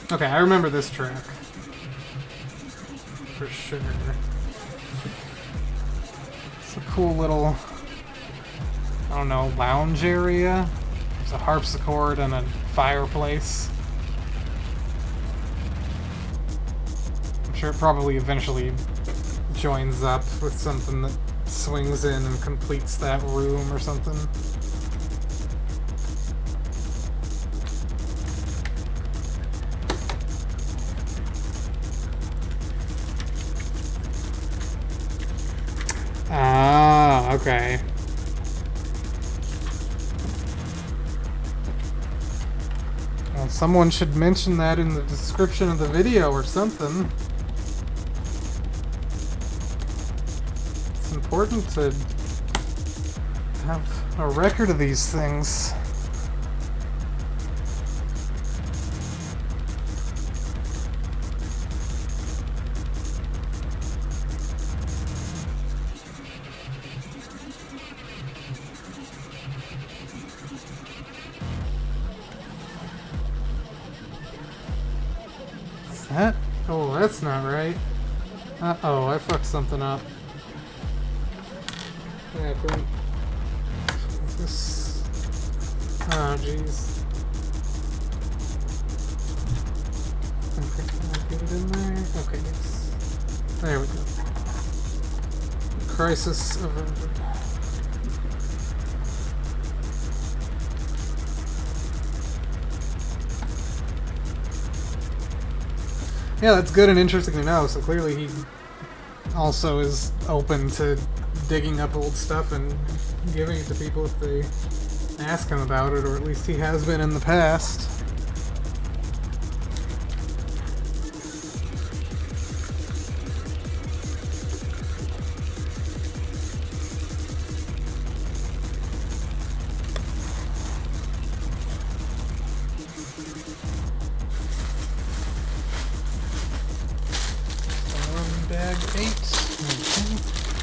Okay, I remember this track. For sure. It's a cool little, I don't know, lounge area. There's a harpsichord and a fireplace. I'm sure it probably eventually joins up with something that swings in and completes that room or something. Ah, okay. Well, someone should mention that in the description of the video or something. It's important to have a record of these things. That? Oh, that's not right. Uh-oh, I fucked something up. Yeah, great. This... Oh, jeez. Okay, can I get it in there? Okay, yes. There we go. Crisis averted. Yeah, that's good and interesting to know. So clearly he also is open to digging up old stuff and giving it to people if they ask him about it, or at least he has been in the past. Bag 8. Okay.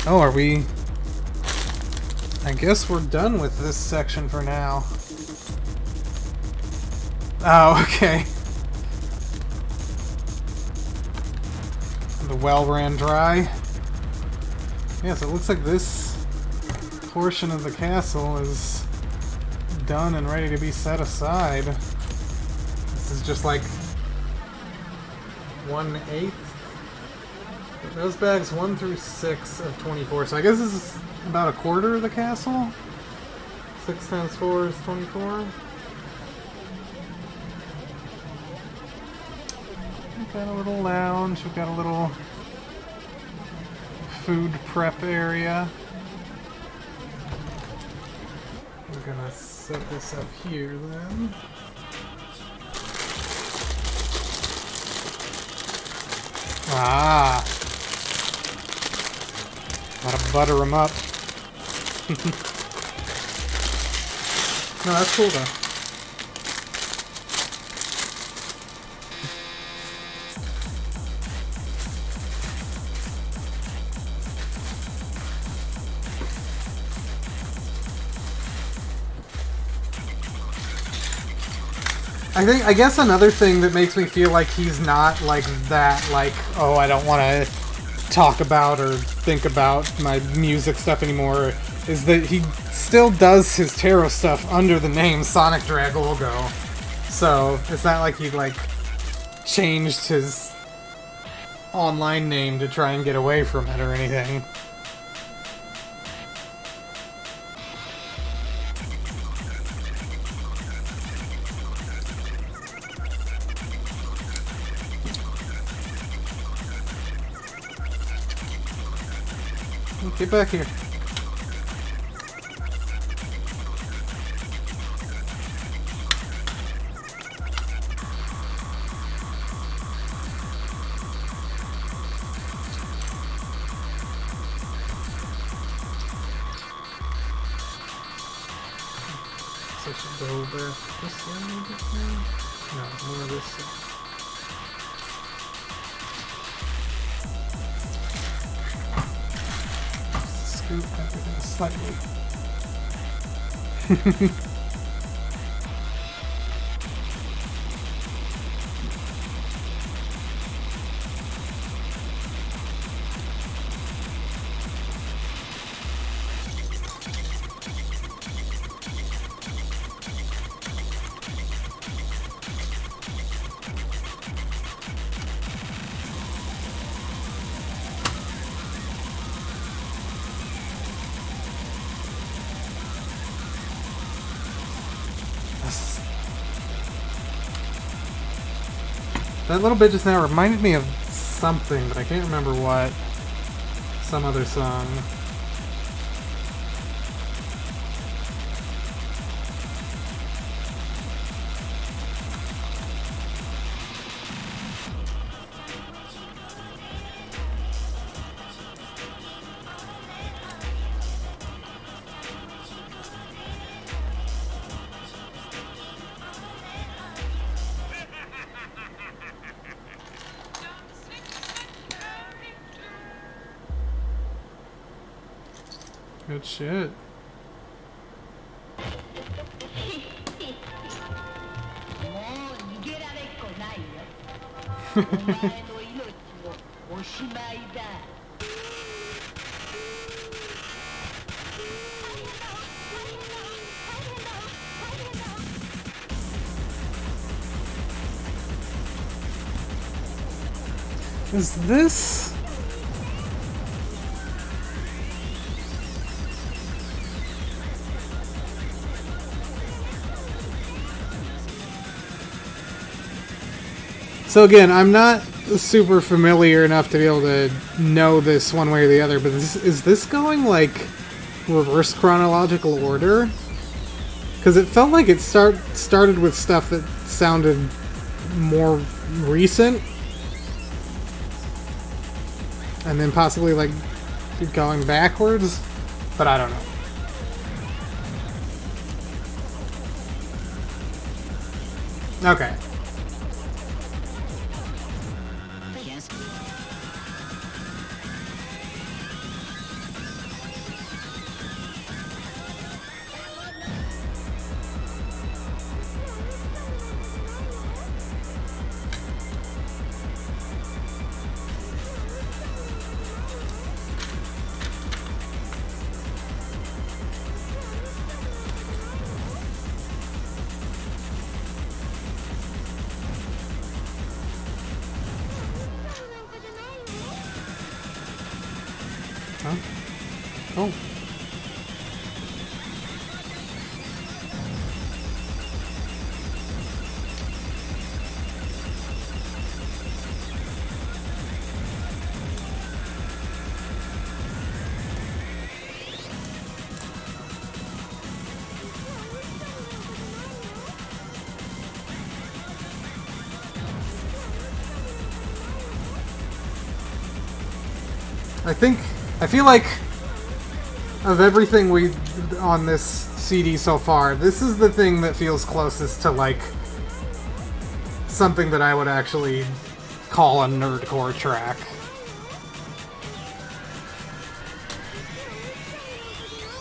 Oh, are we... I guess we're done with this section for now. Oh, okay. The well ran dry. Yeah, so it looks like this portion of the castle is done and ready to be set aside. This is just like 1/8. Those bags 1 through 6 of 24, so I guess this is about a quarter of the castle? 6 times 4 is 24? We've got a little lounge, we've got a little food prep area. We're gonna set this up here then. Ah! Gotta butter them up. No, that's cool though. I guess another thing that makes me feel like he's not like that, like, oh, I don't want to talk about or think about my music stuff anymore, is that he still does his tarot stuff under the name Sonic Dragolgo. So it's not like he like changed his online name to try and get away from it or anything. Get back here. So I should go over this way a little bit more? No, more this way. Scoop everything slightly. That little bit just now reminded me of something, but I can't remember what. Some other song. Good shit. Is this... So again, I'm not super familiar enough to be able to know this one way or the other, but is this going, like, reverse chronological order? Because it felt like it started with stuff that sounded more recent, and then possibly, like, going backwards, but I don't know. Okay. Huh? Oh. I feel like of everything we on this CD so far, this is the thing that feels closest to, like, something that I would actually call a nerdcore track.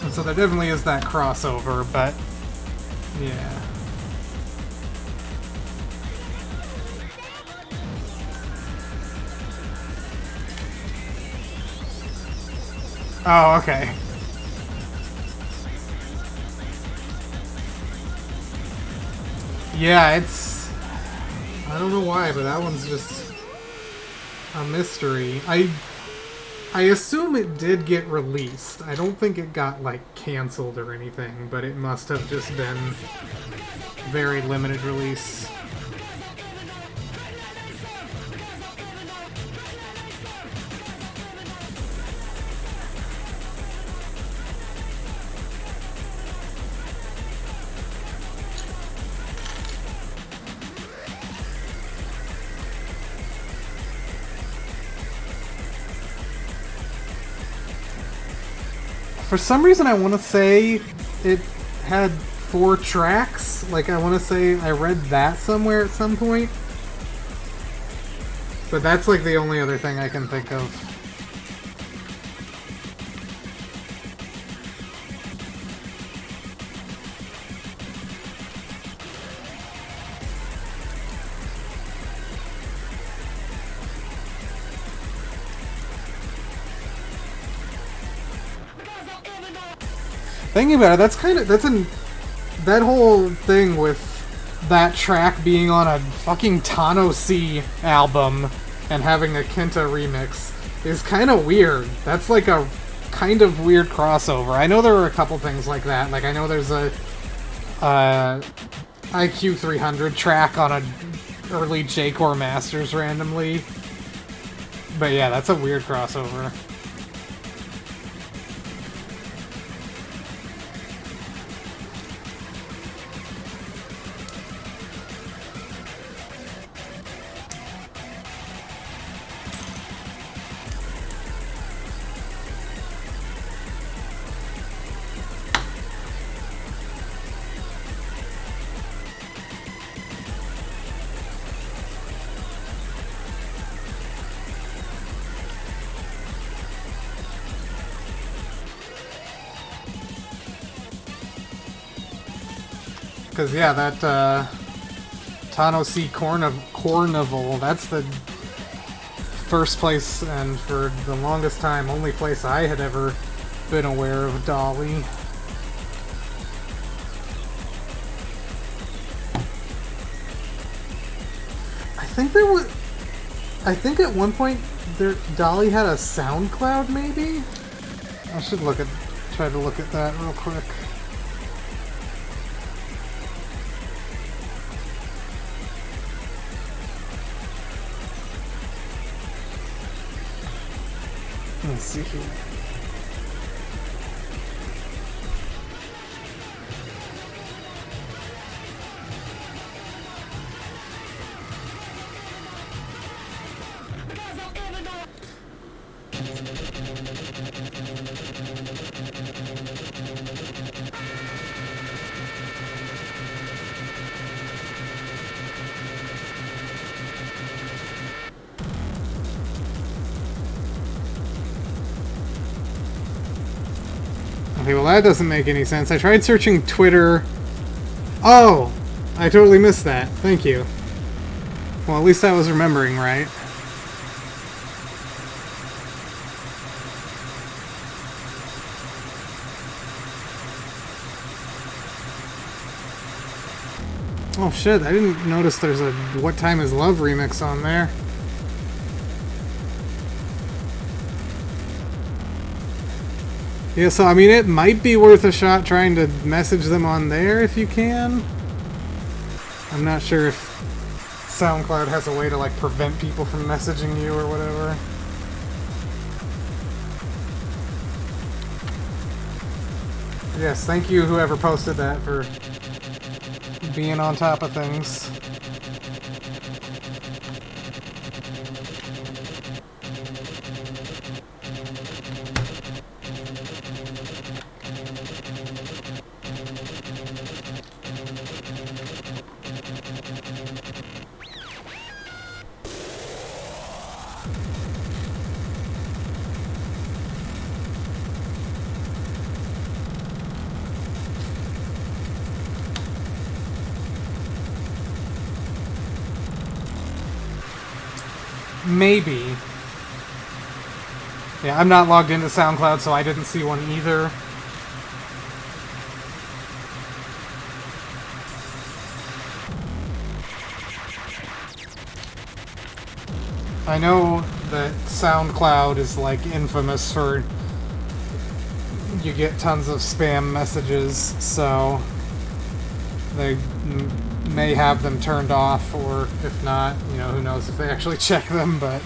And so there definitely is that crossover, but yeah. Oh, okay. Yeah, it's... I don't know why, but that one's just a mystery. I assume it did get released. I don't think it got, like, canceled or anything, but it must have just been very limited release. For some reason, I want to say it had 4 tracks. Like, I want to say I read that somewhere at some point. But that's, like, the only other thing I can think of. Thinking about it, that whole thing with that track being on a fucking Tano C album and having a Kenta remix is kind of weird. That's like a kind of weird crossover. I know there are a couple things like that. Like, I know there's a IQ 300 track on a early J-Core Masters randomly. But yeah, that's a weird crossover. Because, yeah, that Tano C Carnival, that's the first place, and for the longest time, only place I had ever been aware of Dolly. I think at one point, Dolly had a SoundCloud, maybe? I should try to look at that real quick. Let's see here. Okay, well that doesn't make any sense. I tried searching Twitter. Oh! I totally missed that. Thank you. Well, at least I was remembering right. Oh shit, I didn't notice there's a What Time Is Love remix on there. Yeah, so I mean, it might be worth a shot trying to message them on there if you can. I'm not sure if SoundCloud has a way to like prevent people from messaging you or whatever. Yes, thank you whoever posted that for being on top of things. Maybe. Yeah, I'm not logged into SoundCloud, so I didn't see one either. I know that SoundCloud is like infamous for you get tons of spam messages, so they may have them turned off, or if not, you know, who knows if they actually check them, but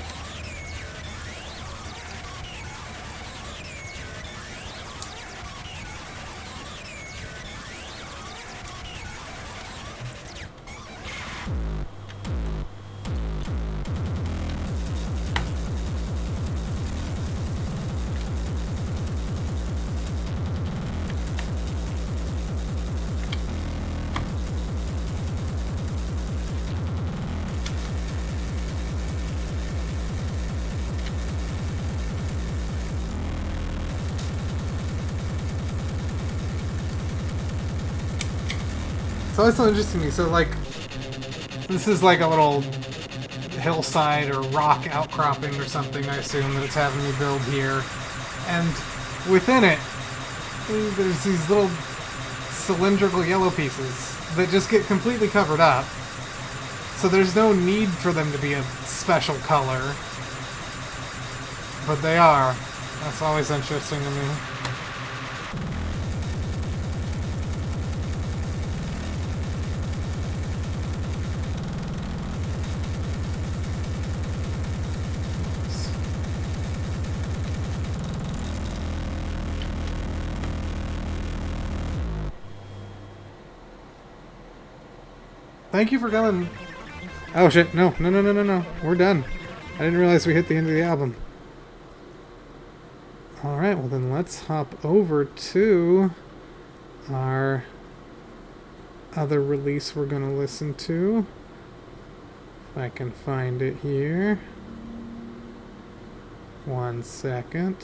so that's so interesting to me. So, like, this is like a little hillside or rock outcropping or something, I assume, that it's having me build here. And within it, there's these little cylindrical yellow pieces that just get completely covered up. So there's no need for them to be a special color. But they are. That's always interesting to me. thank you for coming. Oh shit, no. We're done. I didn't realize we hit the end of the album. Alright, well then let's hop over to our other release we're gonna listen to. If I can find it here. 1 second.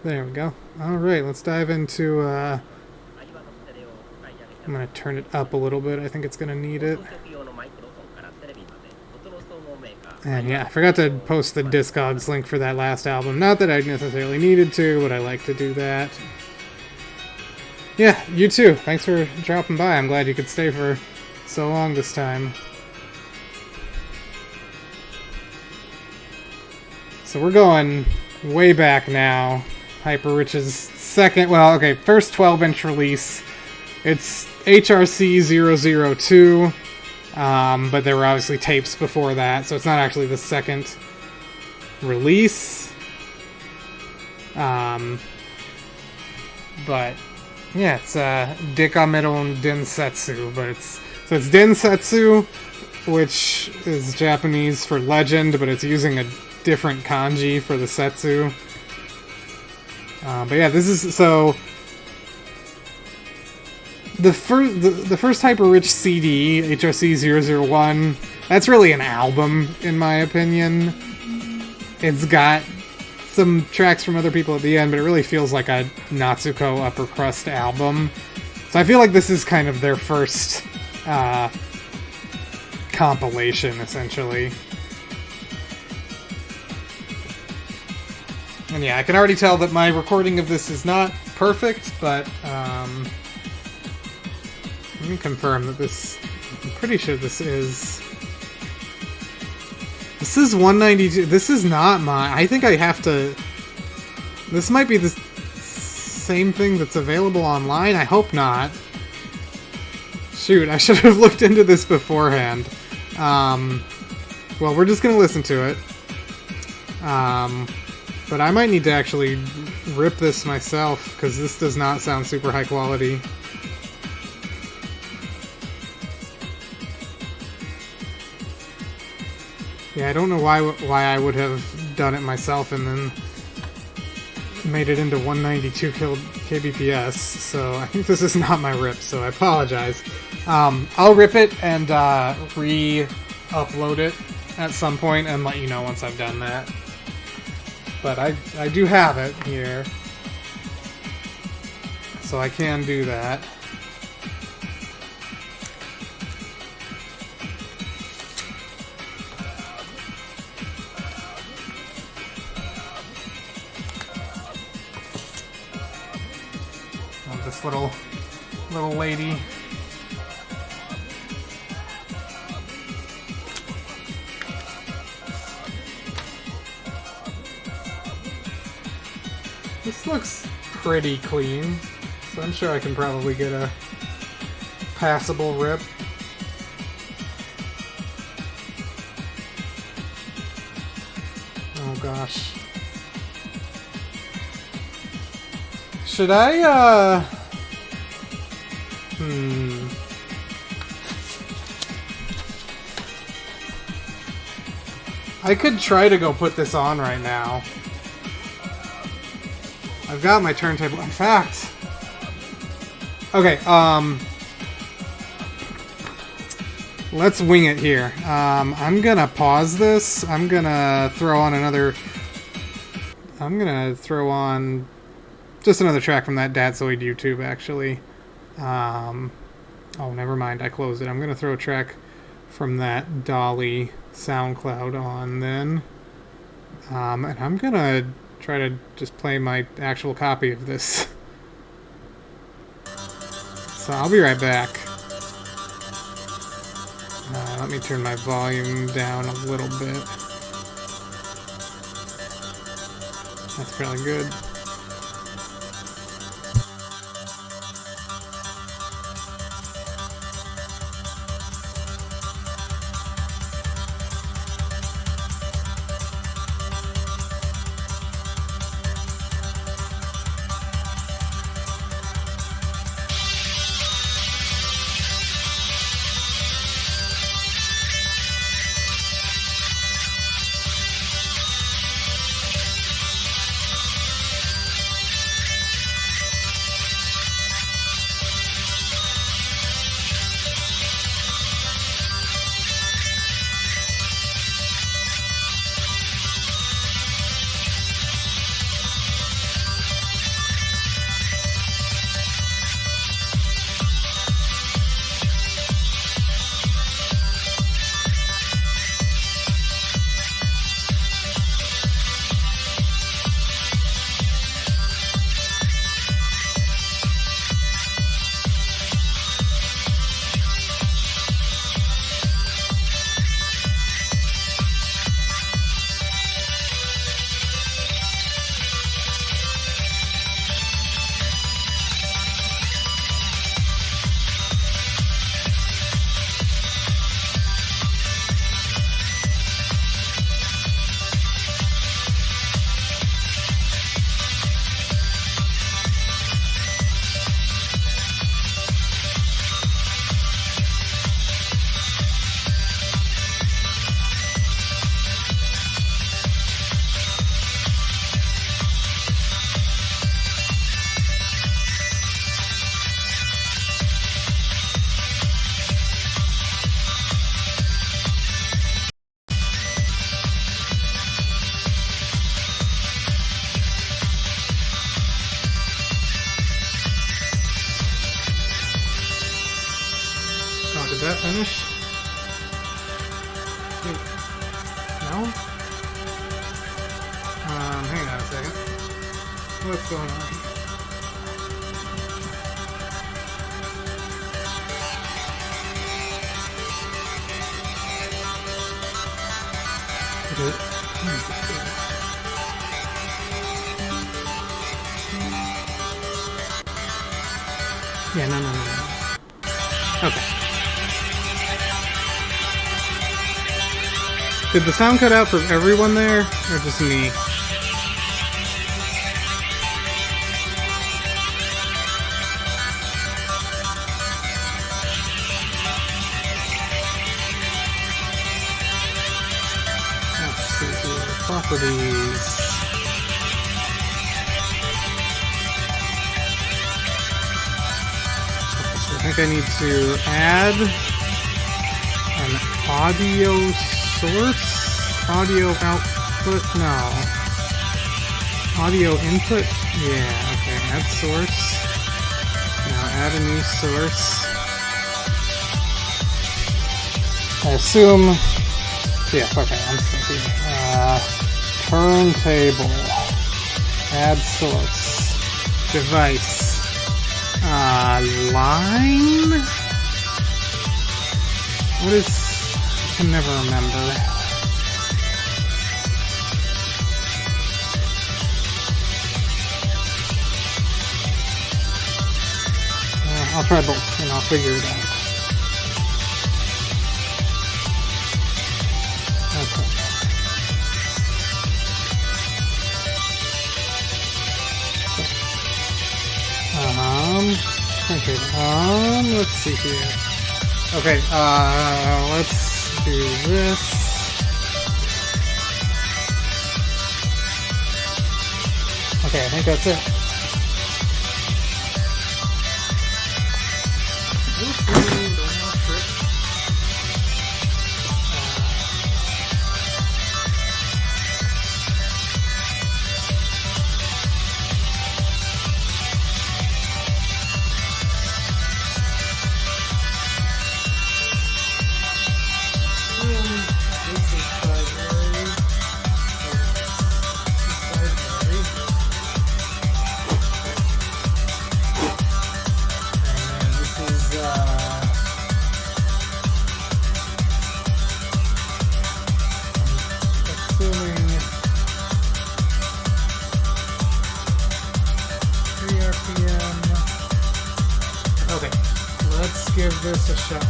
There we go. Alright, let's dive into, I'm going to turn it up a little bit. I think it's going to need it. And yeah, I forgot to post the Discogs link for that last album. Not that I necessarily needed to, but I like to do that. Yeah, you too. Thanks for dropping by. I'm glad you could stay for so long this time. So we're going way back now. Hyper Rich's second, well, okay, first 12-inch release. It's HRC 002, but there were obviously tapes before that, so it's not actually the second release. But yeah, it's Deka Meron Densetsu, but it's Densetsu, which is Japanese for legend, but it's using a different kanji for the setsu. But yeah, this is, so the first Hyper Rich CD, HRC 001, that's really an album, in my opinion. It's got some tracks from other people at the end, but it really feels like a Natsuko Upper Crust album. So I feel like this is kind of their first compilation, essentially. And yeah, I can already tell that my recording of this is not perfect, but let me confirm that this, I'm pretty sure this is 192. This is not I think I have to, this might be the same thing that's available online. I hope not. Shoot, I should have looked into this beforehand. Well, we're just gonna listen to it. But I might need to actually rip this myself, because this does not sound super high quality. Yeah, I don't know why I would have done it myself and then made it into 192 kbps, so I think this is not my rip, so I apologize. I'll rip it and re-upload it at some point and let you know once I've done that. But I do have it here, so I can do that. Oh, this little lady. This looks pretty clean, so I'm sure I can probably get a passable rip. Oh gosh. Should I, I could try to go put this on right now. I've got my turntable. In fact, okay, let's wing it here. I'm gonna pause this. I'm gonna throw on just another track from that Datsoid YouTube, actually. Oh, never mind. I closed it. I'm gonna throw a track from that Dolly SoundCloud on then. And I'm gonna try to just play my actual copy of this. So I'll be right back. Let me turn my volume down a little bit. That's fairly good. finish? Wait, no? Hang on a second. What's going on here? Yeah, no. Okay. Did the sound cut out for everyone there, or just me? Let's see here. Properties. I think I need to add an audio source? Audio output? No. Audio input? Yeah, okay, add source. Now add a new source. I assume... Yeah, okay, I'm thinking. Turntable. Add source. Device. Line? What is... I can never remember. I'll try both, and I'll figure it out. Okay. Let's see here. Okay, let's do this. Okay, I think that's it. Give this a shot.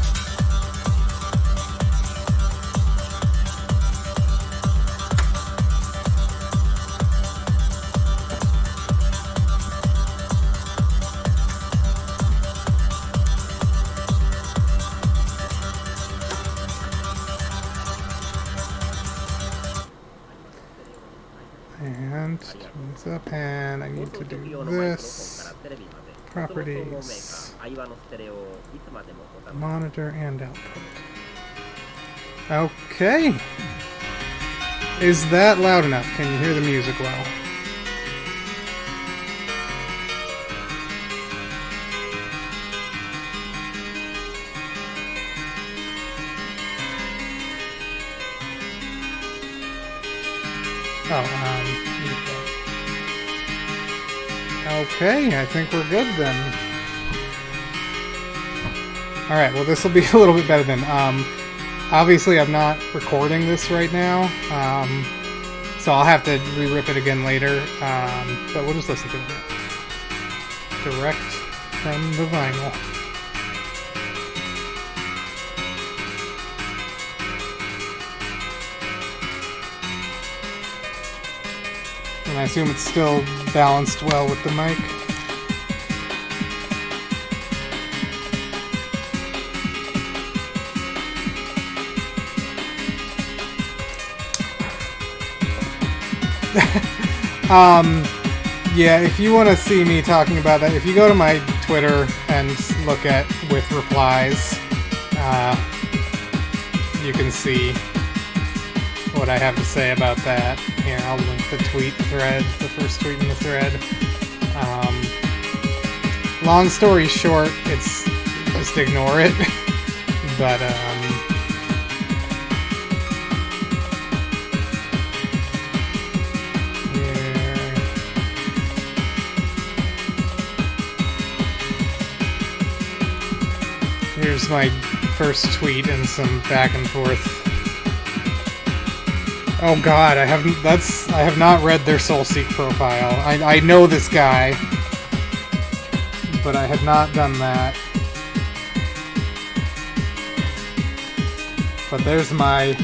And turns up, and I need to do this. Properties. Monitor and output. Okay. Is that loud enough? Can you hear the music well? Okay, I think we're good then. Alright, well this will be a little bit better then. Obviously I'm not recording this right now, so I'll have to re-rip it again later, but we'll just listen to it direct from the vinyl. And I assume it's still balanced well with the mic. Yeah, if you want to see me talking about that, if you go to my Twitter and look at with replies, you can see what I have to say about that. Here, I'll link the tweet thread, the first tweet in the thread. Long story short, it's just ignore it. But, here's my first tweet and some back and forth. Oh god, I have not read their Soulseek profile. I know this guy, but I had not done that. But there's my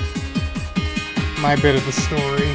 bit of the story.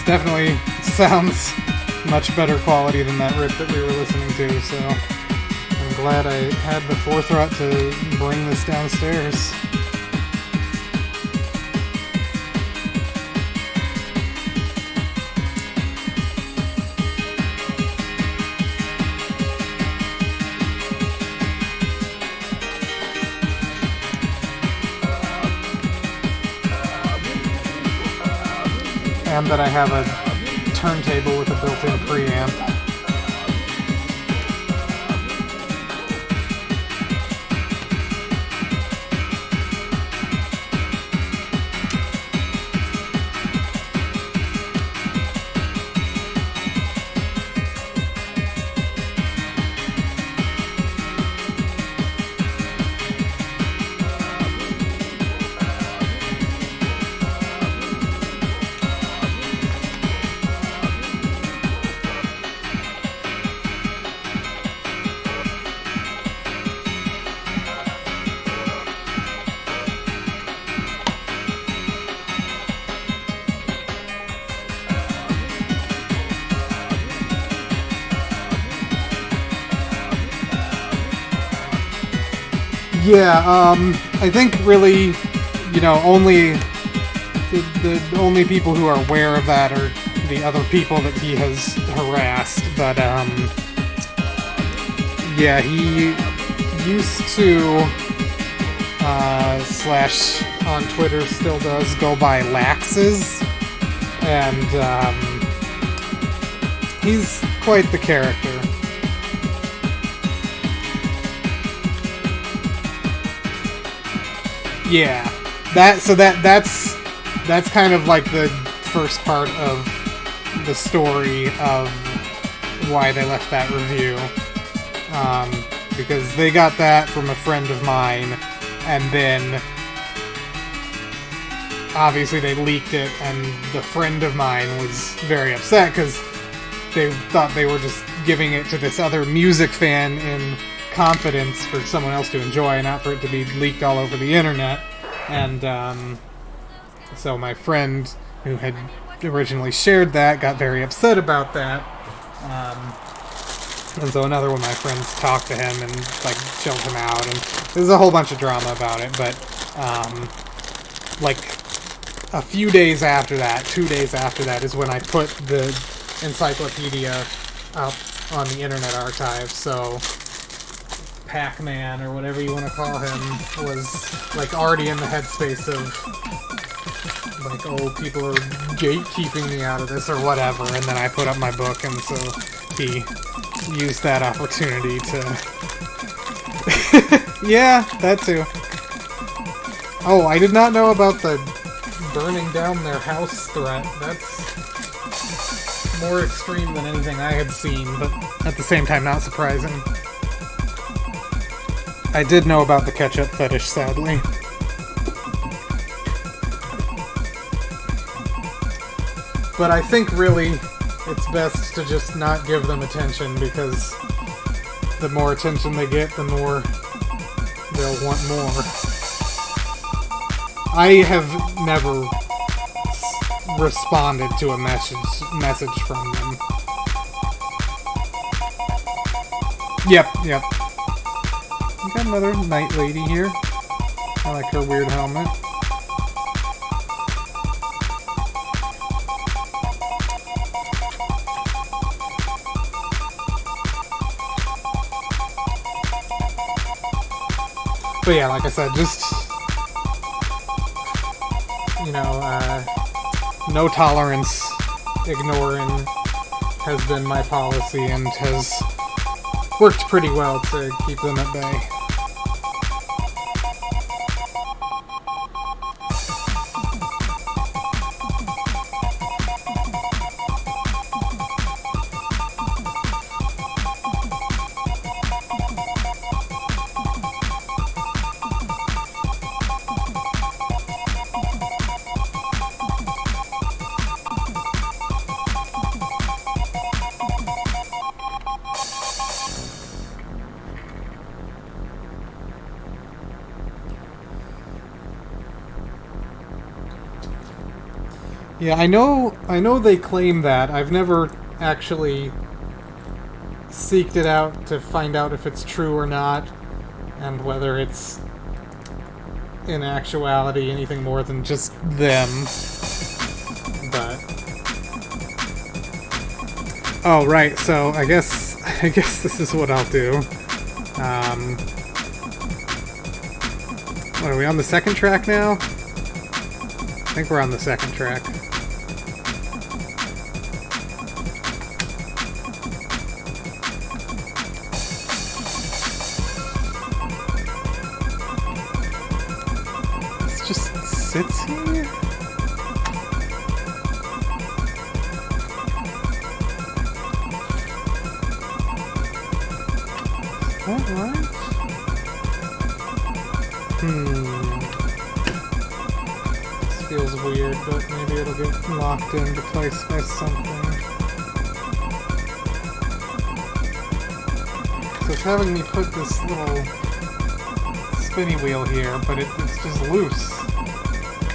Definitely sounds much better quality than that rip that we were listening to, so I'm glad I had the forethought to bring this downstairs. And that I have a turntable with a built-in preamp. Yeah, I think really, you know, only the only people who are aware of that are the other people that he has harassed, but, yeah, he used to, slash on Twitter still does, go by Laxes, and, he's quite the character. Yeah, that's kind of like the first part of the story of why they left that review, because they got that from a friend of mine, and then obviously they leaked it, and the friend of mine was very upset because they thought they were just giving it to this other music fan in confidence for someone else to enjoy, not for it to be leaked all over the internet. And so my friend who had originally shared that got very upset about that, and so another one of my friends talked to him and like chilled him out, and there's a whole bunch of drama about it. But like a few days after that, 2 days after that, is when I put the encyclopedia up on the Internet Archive. So Pac-Man, or whatever you want to call him, was like already in the headspace of like, oh, people are gatekeeping me out of this or whatever, and then I put up my book, and so he used that opportunity to yeah, that too. Oh, I did not know about the burning down their house threat. That's more extreme than anything I had seen, but at the same time not surprising. I did know about the ketchup fetish, sadly. But I think really it's best to just not give them attention, because the more attention they get, the more they'll want more. I have never responded to a message from them. Yep. We got another night lady here. I like her weird helmet. But yeah, like I said, just, you know, no tolerance, ignoring has been my policy and has worked pretty well to keep them at bay. Yeah, I know they claim that. I've never actually seeked it out to find out if it's true or not, and whether it's in actuality anything more than just them. But oh, right, so I guess this is what I'll do. What, are we on the second track now? I think we're on the second track. This just sits here? Is that right? Feels weird, but maybe it'll get locked into place by something. So it's having me put this little spinny wheel here, but it's just loose.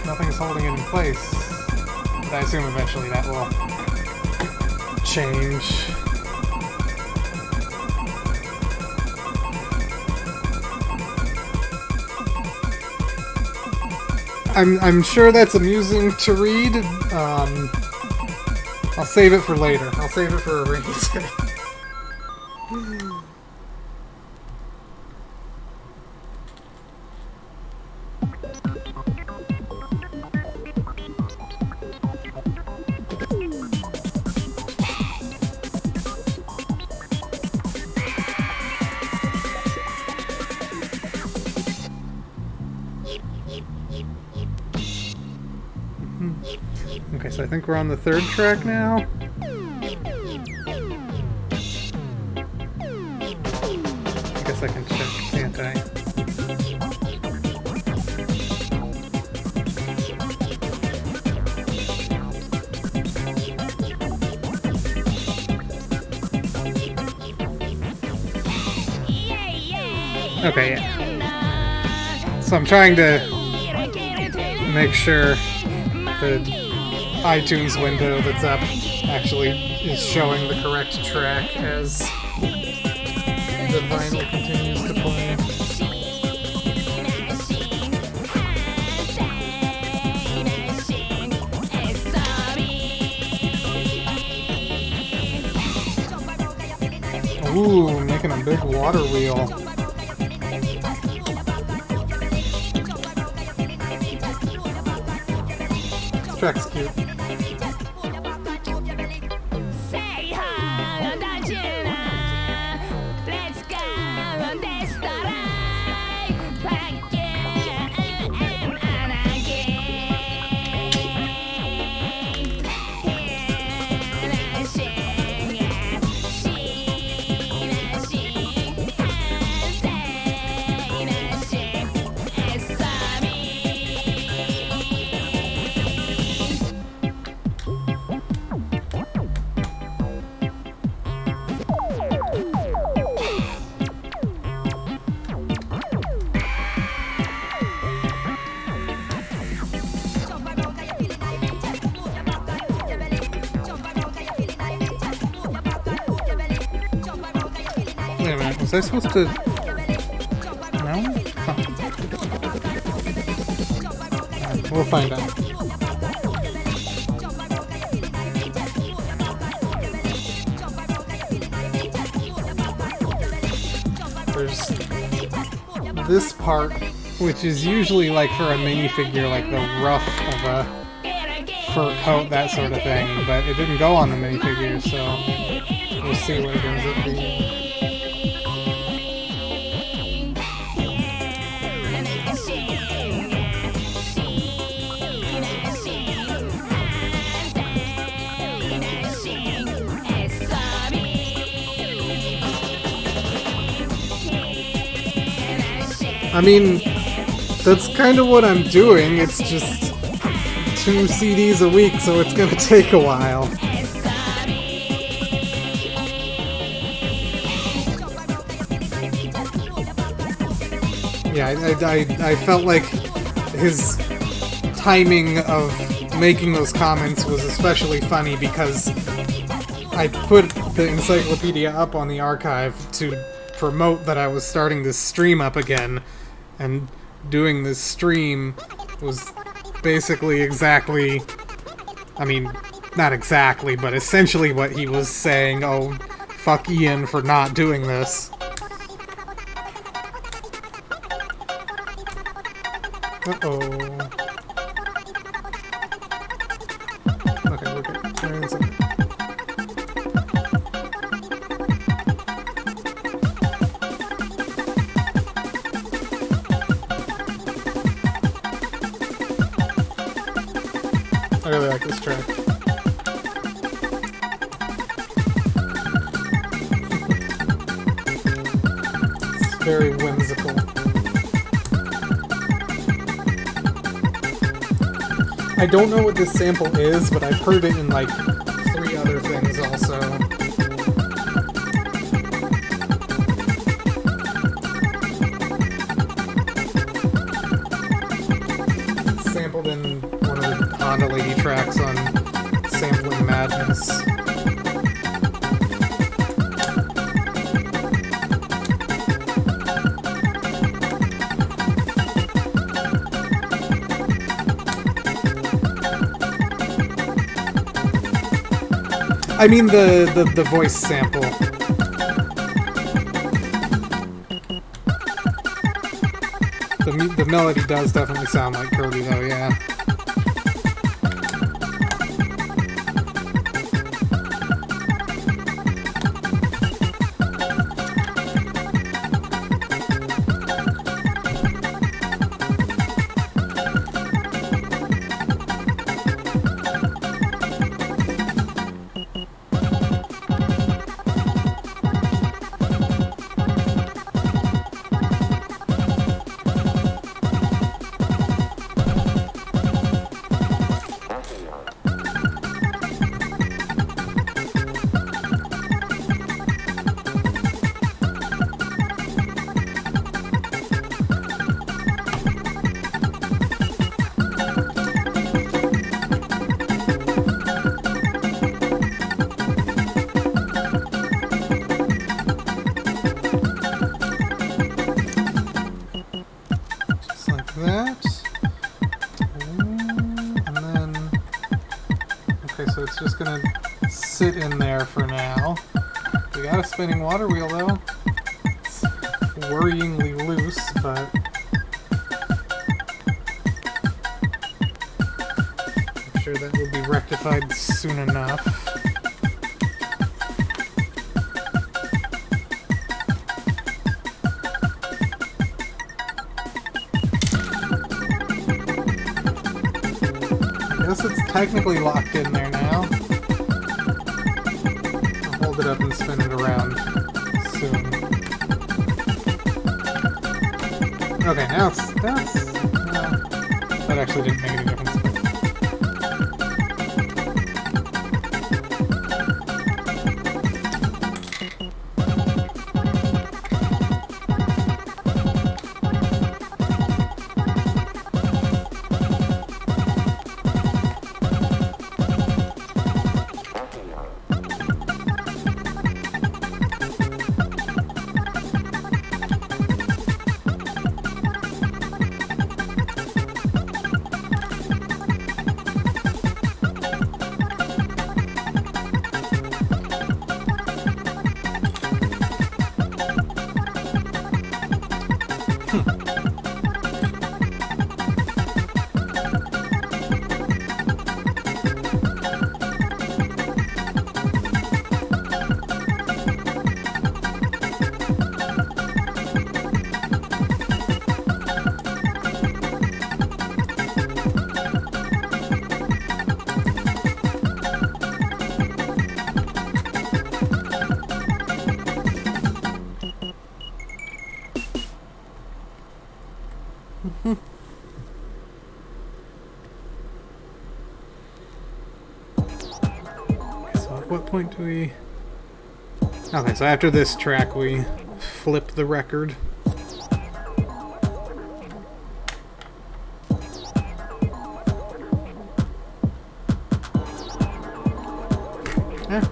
Nothing's holding it in place. But I assume eventually that will change. I'm sure that's amusing to read. I'll save it for later. I'll save it for a rainy day. Okay, so I think we're on the third track now. I guess I can check, can't I? Okay, yeah. So I'm trying to make sure the iTunes window that's up actually is showing the correct track as the vinyl continues to play. Ooh, making a big water wheel. This track's cute. Wait a minute, was I supposed to... No? Huh. Right, we'll find out. There's this part, which is usually like for a minifigure, like the ruff of a fur coat, that sort of thing, but it didn't go on the minifigure, so we'll see what it ends up being. I mean, that's kind of what I'm doing, it's just 2 CDs a week, so it's gonna take a while. Yeah, I felt like his timing of making those comments was especially funny because I put the encyclopedia up on the archive to promote that I was starting this stream up again, and doing this stream was basically exactly, I mean, not exactly, but essentially what he was saying. Oh, fuck Ian for not doing this. Uh-oh. Okay, we're good. We're inside. I really like this track. It's very whimsical. I don't know what this sample is, but I've heard it in like 3 other things also. It's sampled in one of the Honda Lady tracks on Sampling Madness. I mean the voice sample. The melody does definitely sound like Kirby though, yeah. It's just gonna sit in there for now. We got a spinning water wheel though. It's worryingly loose, but I'm sure that will be rectified soon enough. I guess it's technically locked in there now. I'll hold it up and spin it around soon. Okay, now that actually didn't make any difference. what point do we... Okay, so after this track we flip the record. Yeah.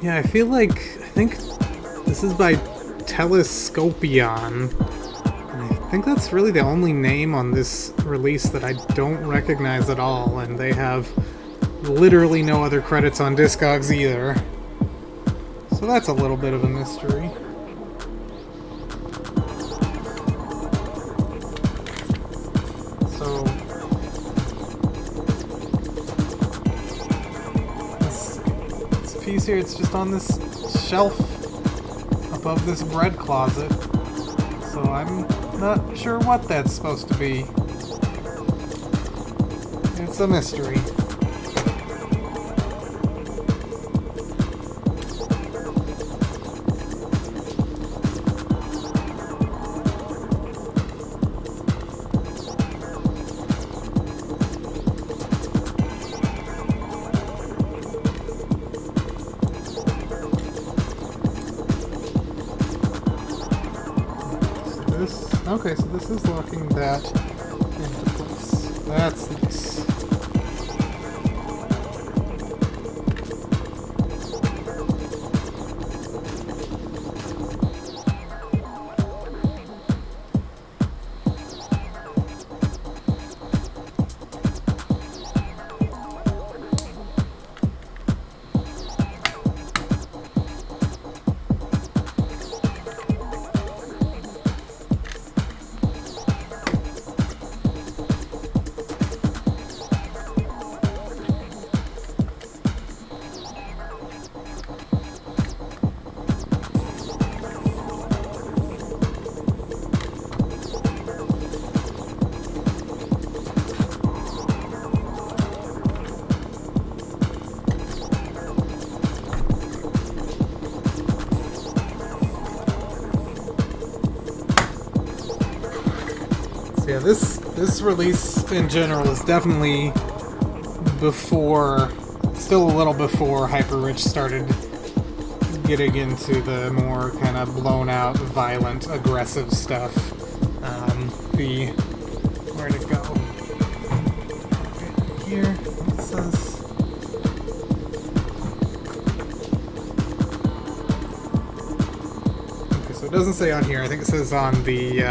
Yeah, I think this is by Telescopion. I think that's really the only name on this release that I don't recognize at all, and they have literally no other credits on Discogs either. So that's a little bit of a mystery. So this piece here, it's just on this shelf above this bread closet. So I'm not sure what that's supposed to be. It's a mystery. Okay, so this is locking that into place. That's nice. Yeah, this release in general is definitely still a little before Hyper Rich started getting into the more kind of blown out, violent, aggressive stuff. Where'd it go? Right here, it says. Okay, so it doesn't say on here. I think it says on the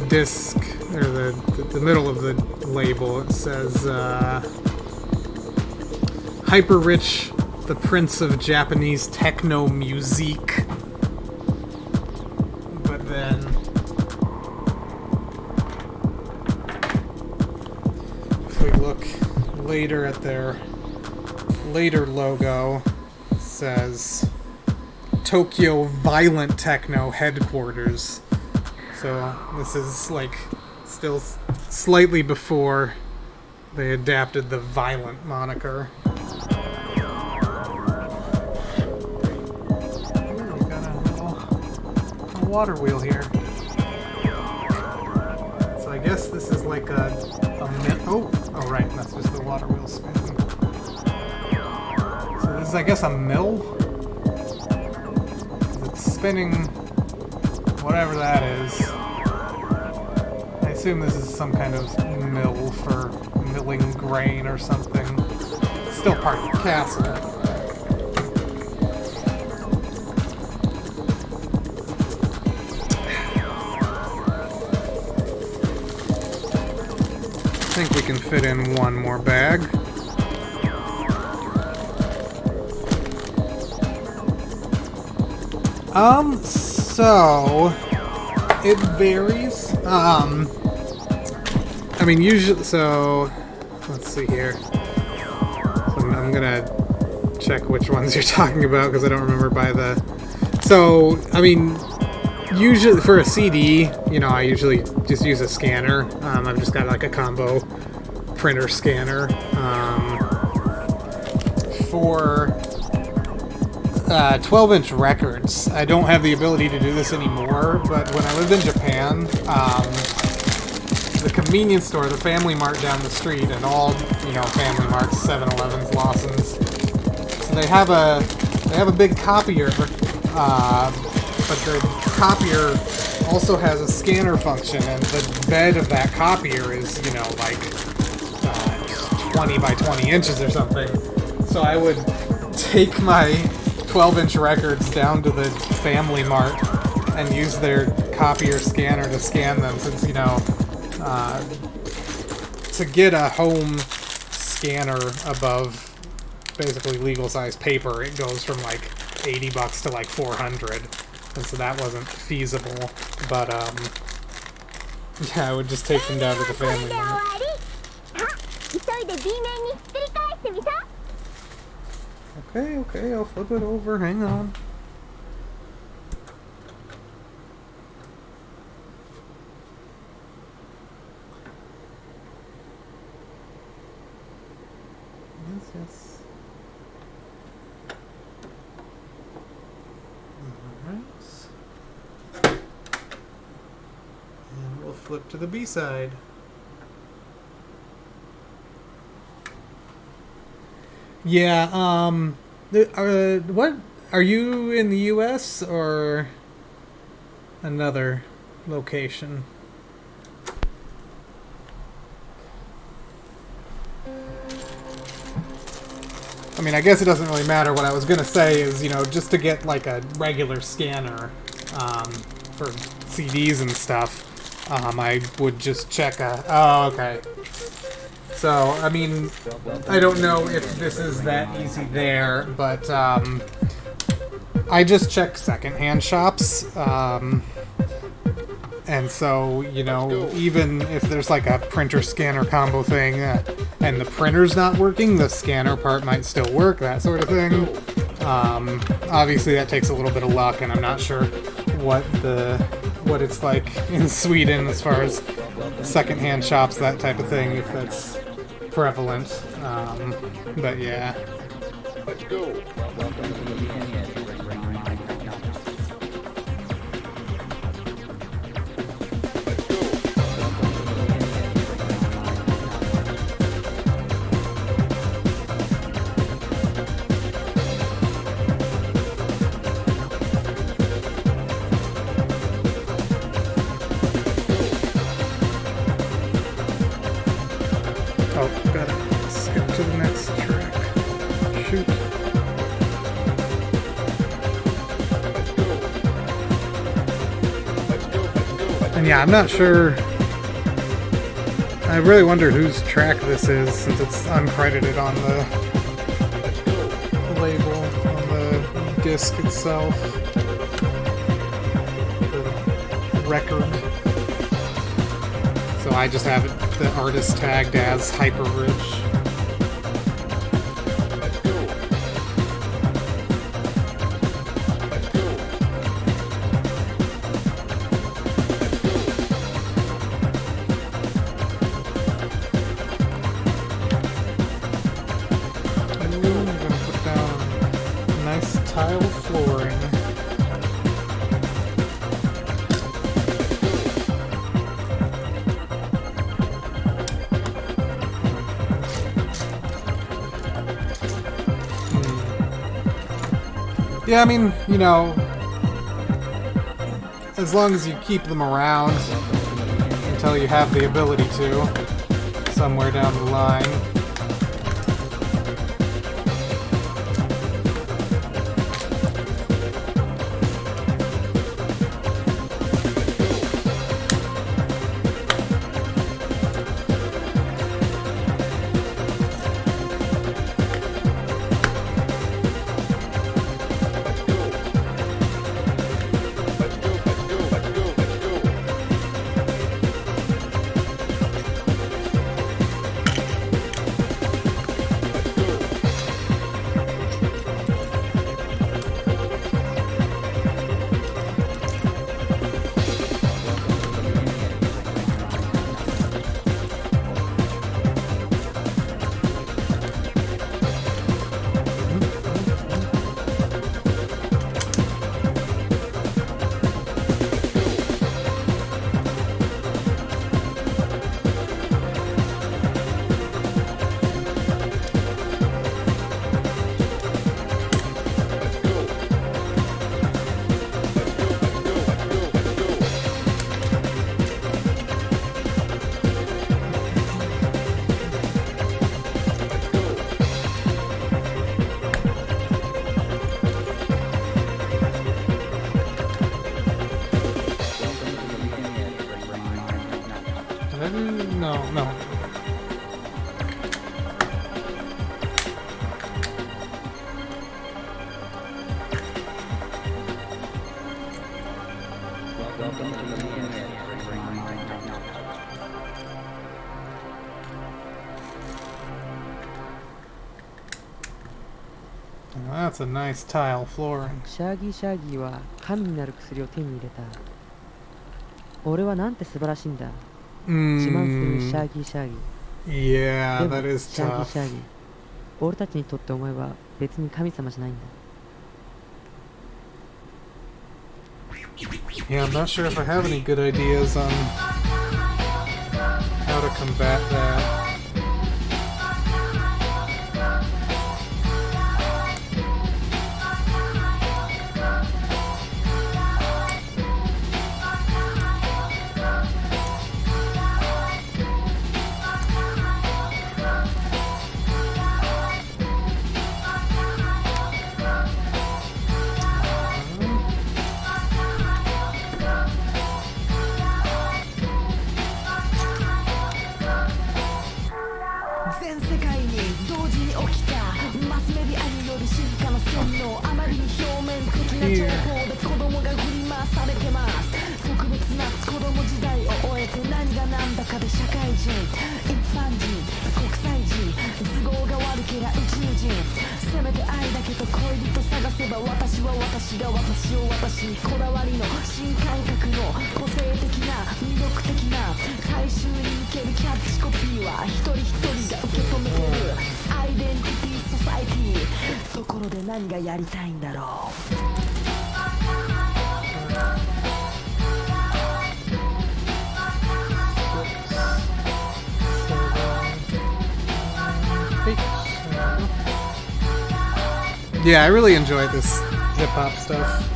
disc, or the middle of the label, it says Hyper Rich, the Prince of Japanese Techno Musique. But then if we look later at their later logo, it says Tokyo Violent Techno Headquarters. So this is like still slightly before they adapted the violent moniker. Ooh, we got a little water wheel here. So I guess this is like a oh right, that's just the water wheel spinning. So this is, I guess, a mill. It's spinning whatever that is. I assume this is some kind of mill for milling grain or something. It's still part of the castle. I think we can fit in one more bag. So it varies. I mean, usually, so let's see here. So I'm gonna check which ones you're talking about because I don't remember by the. So I mean, usually for a CD, you know, I usually just use a scanner. I've just got like a combo printer scanner. For 12-inch records, I don't have the ability to do this anymore, but when I lived in Japan, the convenience store, the Family Mart down the street, and all, you know, Family Marts, 7-Elevens, Lawson's, so they have a big copier, but the copier also has a scanner function, and the bed of that copier is, you know, like 20 by 20 inches or something. So I would take my 12-inch records down to the Family Mart and use their copier scanner to scan them, since, you know, to get a home scanner above basically legal size paper, it goes from like $80 to like $400, and so that wasn't feasible. But yeah, I would just take them down to the Family Mart. Okay, I'll flip it over. Hang on. Yes. Alright. And we'll flip to the B-side. Yeah, what? Are you in the US or another location? I mean, I guess it doesn't really matter. What I was gonna say is, you know, just to get like a regular scanner for CDs and stuff, I would just check oh, okay. So, I mean, I don't know if this is that easy there, but I just check secondhand shops. And so, you know, even if there's like a printer scanner combo thing and the printer's not working, the scanner part might still work, that sort of thing. Obviously that takes a little bit of luck, and I'm not sure what it's like in Sweden as far as secondhand shops, that type of thing, if that's prevalent. But yeah. Let's go. Yeah, I'm not sure. I really wonder whose track this is, since it's uncredited on the label, on the disc itself. The record. So I just have the artist tagged as Hyper Rich. Yeah, I mean, you know, as long as you keep them around until you have the ability to, somewhere down the line. Oh, no. That's a nice tile flooring. シャーギーシャーギーは神になる薬を手に入れた。俺はなんて素晴らしいんだ。自慢するシャーギーシャーギー。 Yeah, でも that is シャーギー tough. シャーギー、俺たちにとってお前は別に神様じゃないんだ。 Yeah, I'm not sure if I have any good ideas on how to combat that. Yeah, I really enjoy this hip-hop stuff.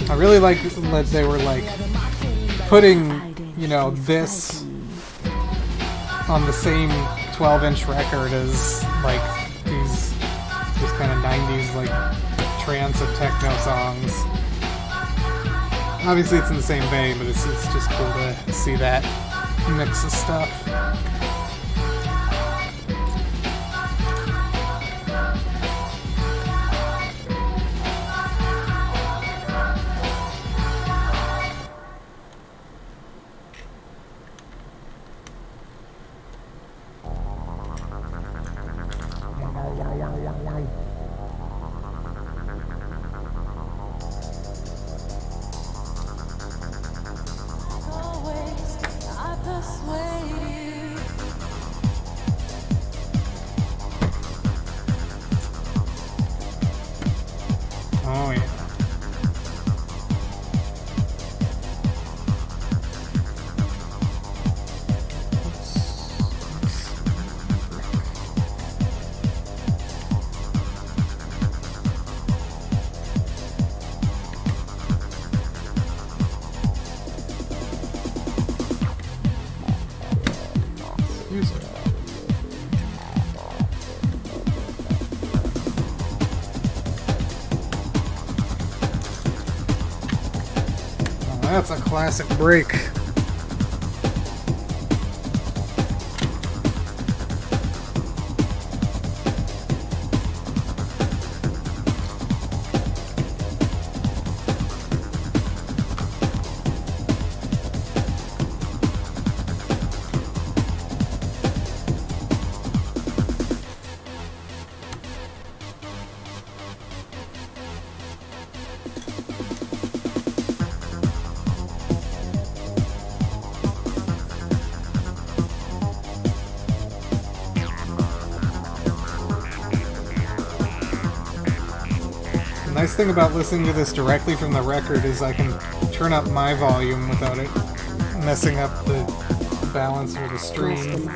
I really like that they were like putting, you know, this on the same 12-inch record as like these kind of 90s like trance and techno songs. Obviously it's in the same vein, but it's just cool to see that mix of stuff. Oh yeah. Excuse me. That's a classic break. The nice thing about listening to this directly from the record is I can turn up my volume without it messing up the balance for the stream.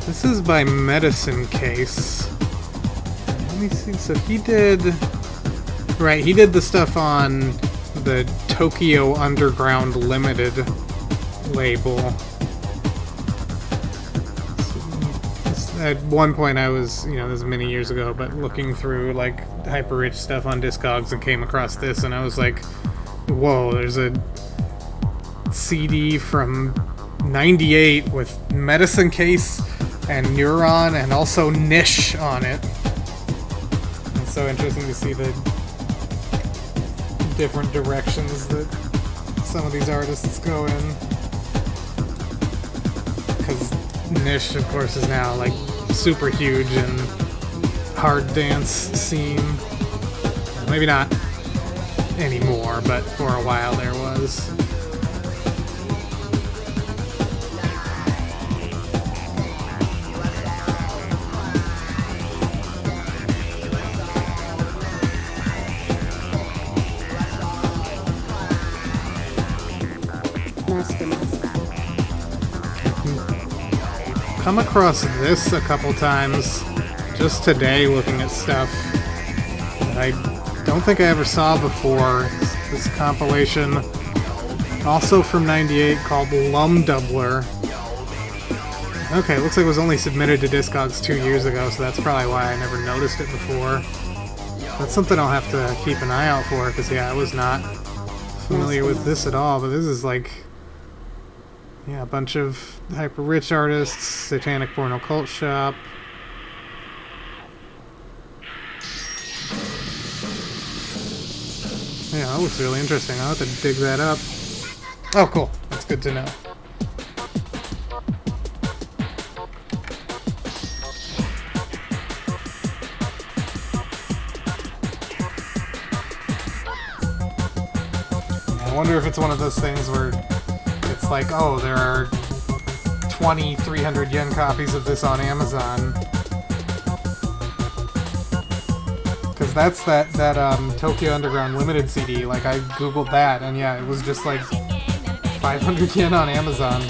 This is by Medicine Case. Let me see. So he did... Right, he did the stuff on the Tokyo Underground Limited label. So, at one point I was, this is many years ago, but looking through, like, Hyper Rich stuff on Discogs and came across this, and I was like, whoa, there's a CD from 98 with Medicine Case and Neuron and also Niche on it. It's so interesting to see the different directions that some of these artists go in. Because Niche, of course, is now like super huge in hard dance scene. Maybe not anymore, but for a while there was. Come across this a couple times just today looking at stuff that I don't think I ever saw before. This compilation, also from 98, called Lum Doubler. Okay, looks like it was only submitted to Discogs 2 years ago, so that's probably why I never noticed it before. That's something I'll have to keep an eye out for, because yeah, I was not familiar with this at all, but this is like... Yeah, a bunch of hyper rich artists, Satanic Porno Cult Shop. Yeah, that looks really interesting. I'll have to dig that up. Oh, cool. That's good to know. I wonder if it's one of those things where it's like, oh, there are 300 yen copies of this on Amazon. Because that's that Tokyo Underground Limited CD. Like, I googled that, and yeah, it was just like 500 yen on Amazon.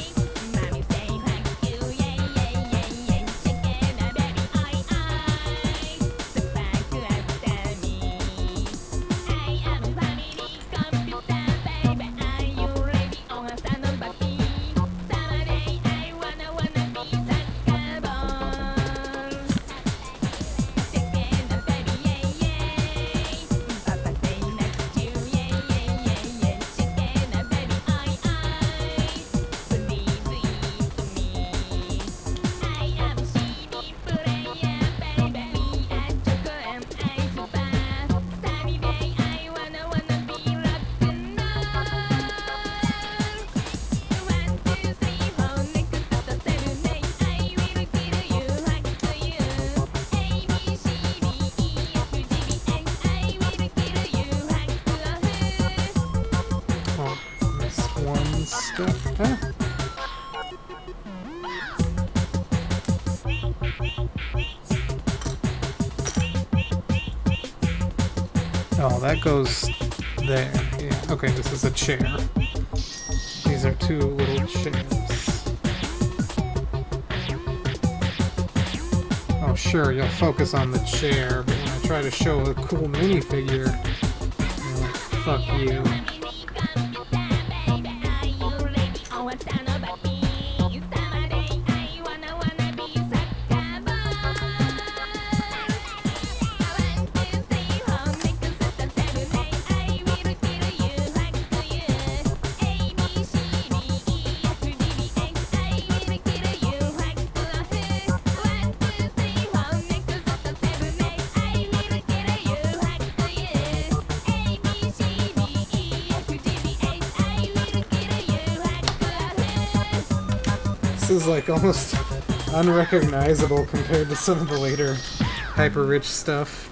Oh, that goes there. Yeah. Okay, this is a chair. These are two little chairs. Oh, sure, you'll focus on the chair, but when I try to show a cool minifigure, you're like, fuck you. is like almost unrecognizable compared to some of the later hyper-rich stuff.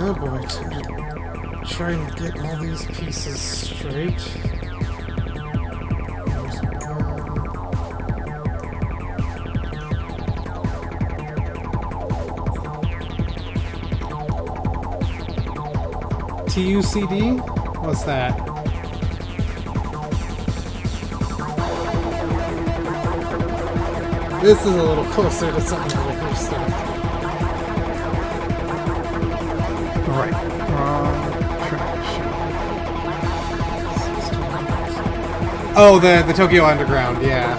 Oh boy, time to try and get all these pieces straight. TUCD? What's that? This is a little closer to some of the other stuff. Right. Oh, the Tokyo Underground, yeah.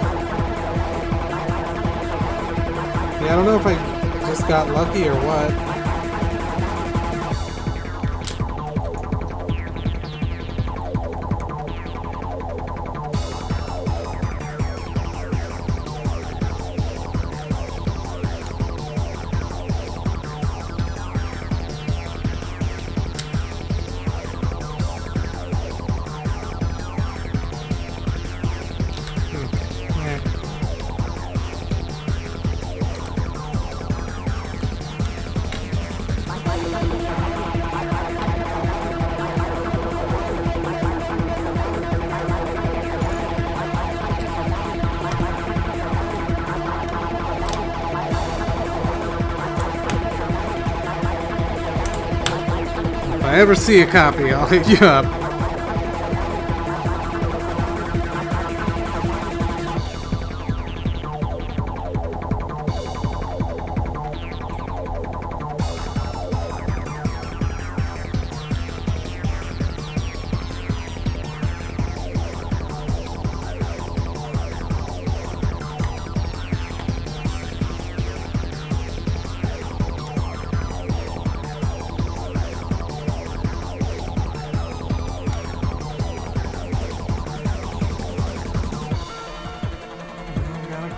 Yeah, I don't know if I just got lucky or what. If I ever see a copy, I'll hit you up.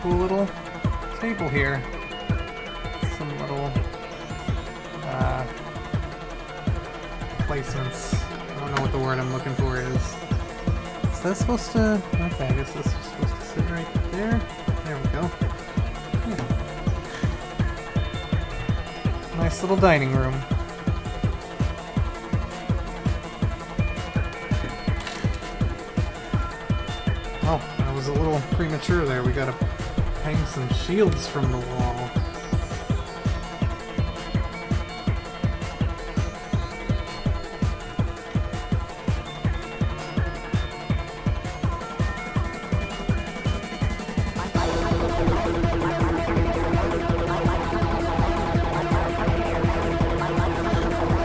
Cool little table here. Some little placements. I don't know what the word I'm looking for is. Is that supposed to... Okay, I guess this is supposed to sit right there. There we go. Nice little dining room. Oh, I was a little premature there. We gotta hang some shields from the wall.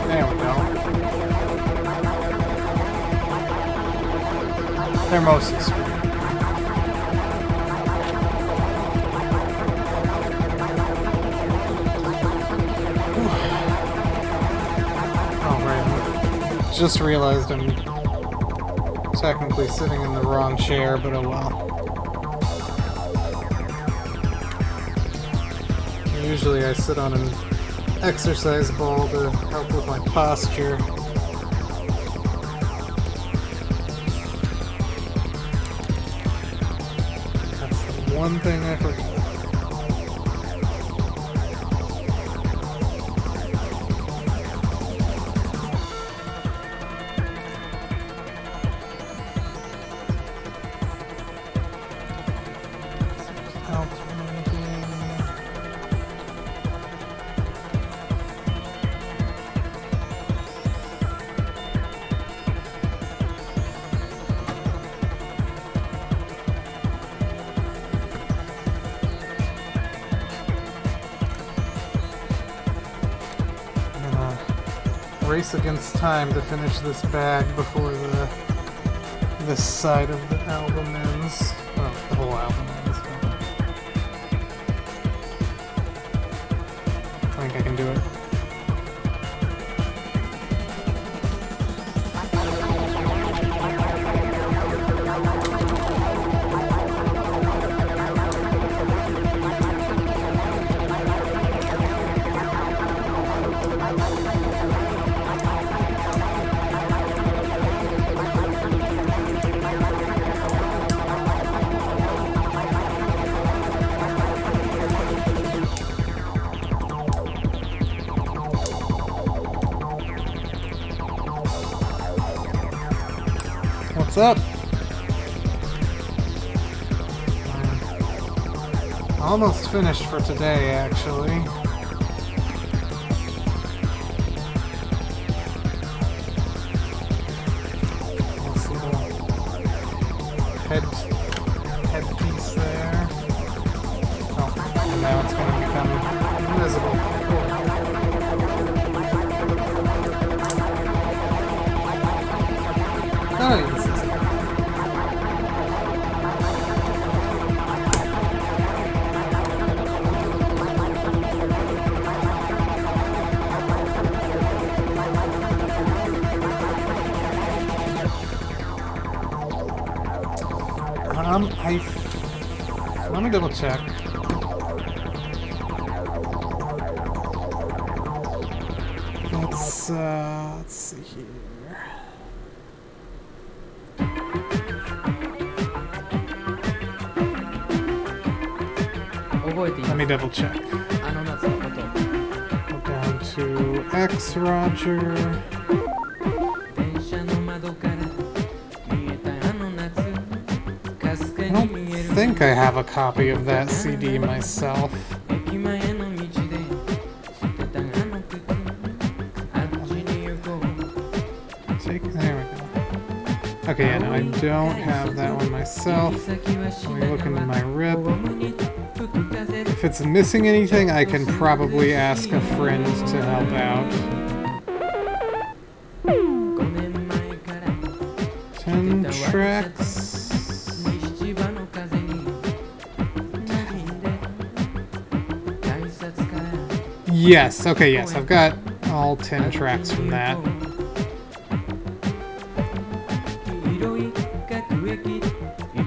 There we go. Thermosis. Just realized I'm technically sitting in the wrong chair, but oh well. Usually I sit on an exercise ball to help with my posture. That's the one thing I forgot. Race against time to finish this bag before this side of the album ends. Well, the whole album ends. I think I can do it. What's up? Almost finished for today, actually. Nice little headpiece there. Oh, and now it's going to become invisible. Cool. Oh, yes. Let me double check. Let's see here. Let me double check. Go down to X Roger. I think I have a copy of that CD myself. There we go. Okay, yeah, no, I don't have that one myself. Let me look into my rip. If it's missing anything, I can probably ask a friend to help out. 10 tracks. Yes, okay, yes, I've got all 10 tracks from that.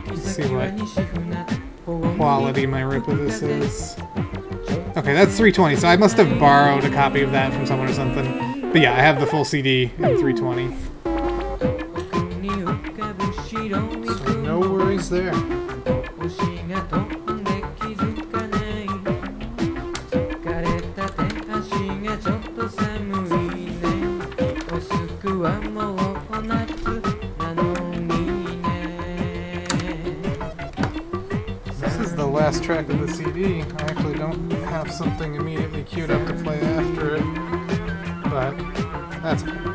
Let's see what quality my rip of this is. Okay, that's 320, so I must have borrowed a copy of that from someone or something. But yeah, I have the full CD in 320. So no worries there. Last track of the CD. I actually don't have something immediately queued up to play after it, but that's okay.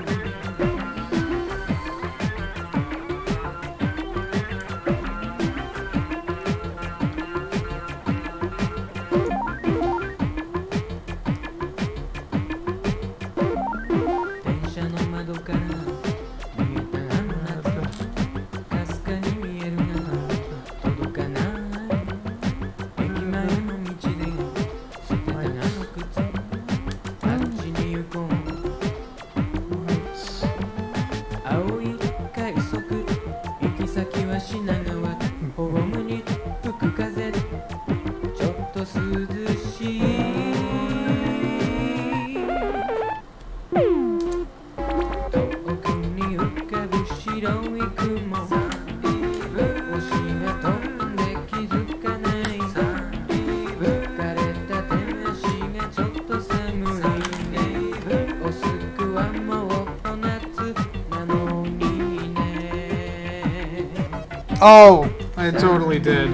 Oh, I totally did.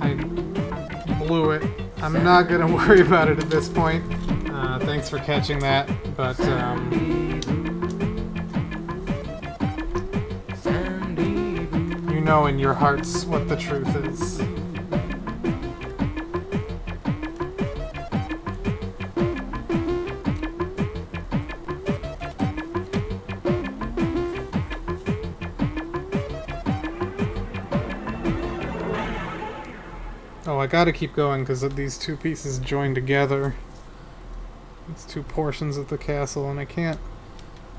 I blew it. I'm not gonna worry about it at this point. Thanks for catching that, but you know in your hearts what the truth is. Oh, I gotta keep going because these two pieces join together. It's two portions of the castle, and I can't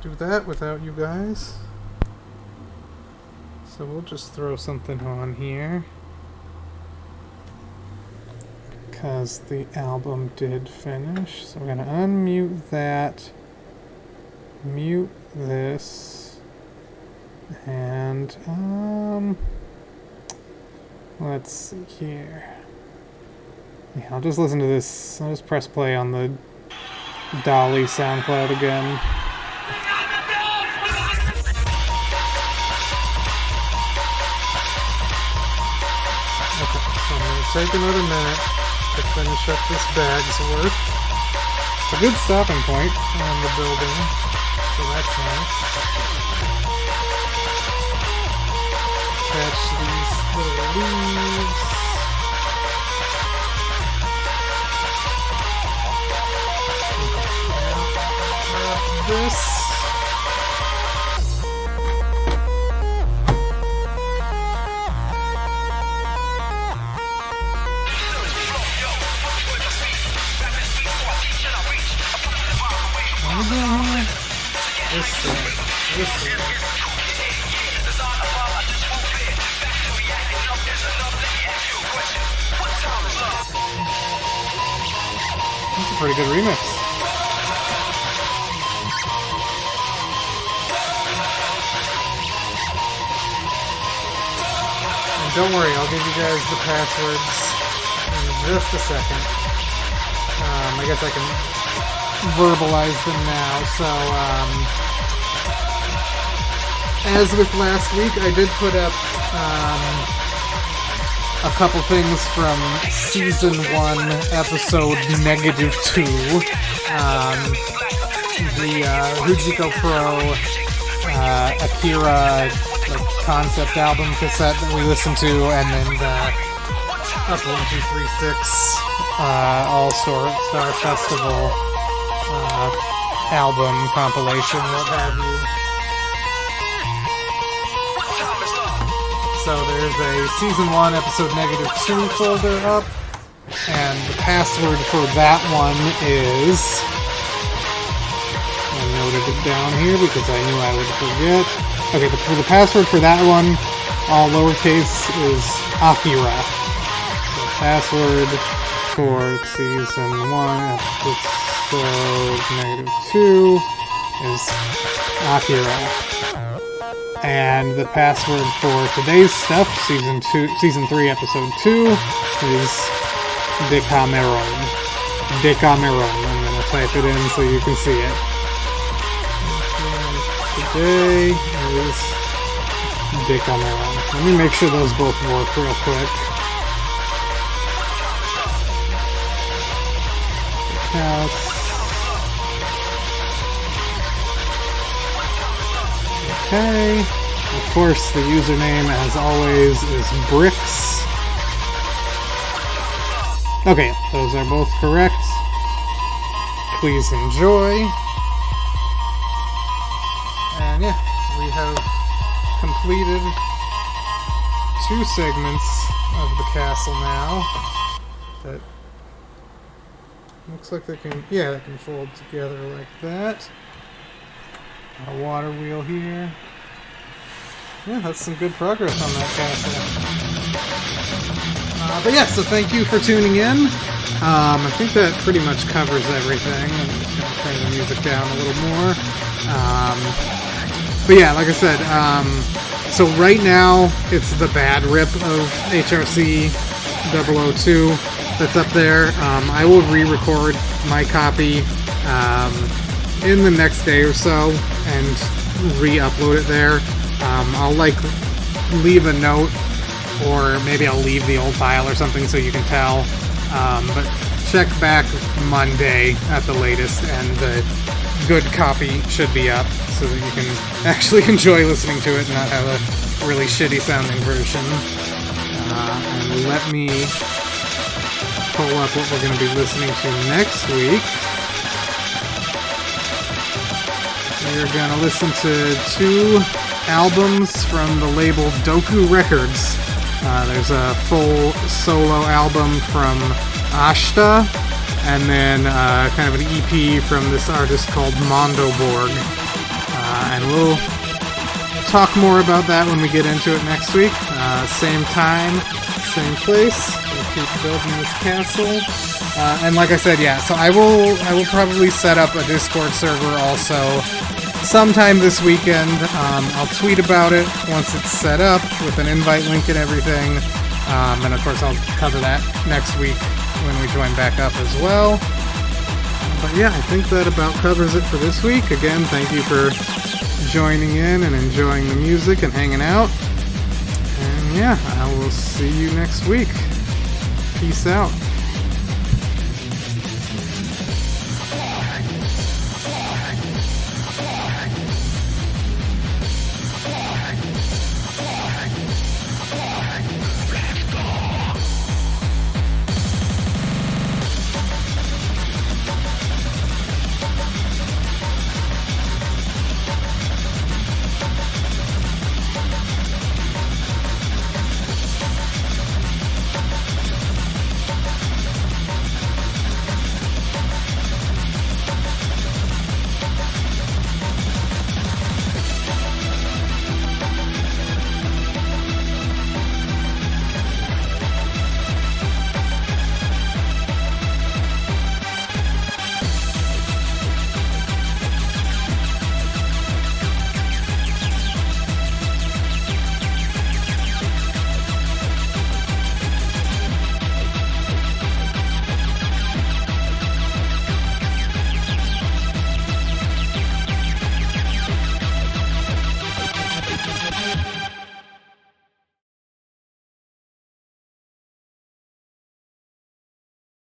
do that without you guys. So we'll just throw something on here. Because the album did finish. So we're gonna unmute that. Mute this. And, let's see here. Yeah, I'll just listen to this. I'll just press play on the Dolly SoundCloud again. take another minute to finish up this bag's worth. It's a good stopping point on the building, so that's nice. Catch these little leaves. This. That's a pretty good remix. And don't worry, I'll give you guys the passwords in just a second. I guess I can verbalize them now. So, as with last week, I did put up a couple things from Season 1, Episode -2. The Hujiko Pro Akira concept album cassette that we listened to, and then the Up 1236 All-Star Festival album compilation, what have you. So there's a Season 1, Episode -2 folder up, and the password for that one is... I noted it down here because I knew I would forget. Okay, for the password for that one, all lowercase, is Akira. So password for Season 1, Episode -2 is Akira. And the password for today's stuff, Season 3, Episode 2, is Deka Meron. Deka Meron. I'm going to type it in so you can see it. Today is Deka Meron. Let me make sure those both work real quick. Okay. Of course, the username, as always, is Bricks. Okay, those are both correct. Please enjoy. And yeah, we have completed 2 segments of the castle now. That looks like they can, yeah, they can fold together like that. A water wheel here. Yeah, that's some good progress on that castle. But yeah, so thank you for tuning in. I think that pretty much covers everything. I'm just going to turn the music down a little more. But yeah, like I said, so right now it's the bad rip of HRC 002 that's up there. I will re-record my copy in the next day or so and re-upload it there. I'll leave a note, or maybe I'll leave the old file or something so you can tell. But check back Monday at the latest, and the good copy should be up so that you can actually enjoy listening to it and not have a really shitty sounding version. And let me pull up what we're going to be listening to next week. We're going to listen to 2 albums from the label Doku Records. There's a full solo album from Ashta, and then kind of an EP from this artist called Mondo Borg. And we'll talk more about that when we get into it next week. Same time, same place. We'll keep building this castle. And like I said, yeah, so I will probably set up a Discord server also sometime this weekend. I'll tweet about it once it's set up with an invite link and everything. And of course I'll cover that next week when we join back up as well. But yeah, I think that about covers it for this week. Again, thank you for joining in and enjoying the music and hanging out. And yeah, I will see you next week. Peace out.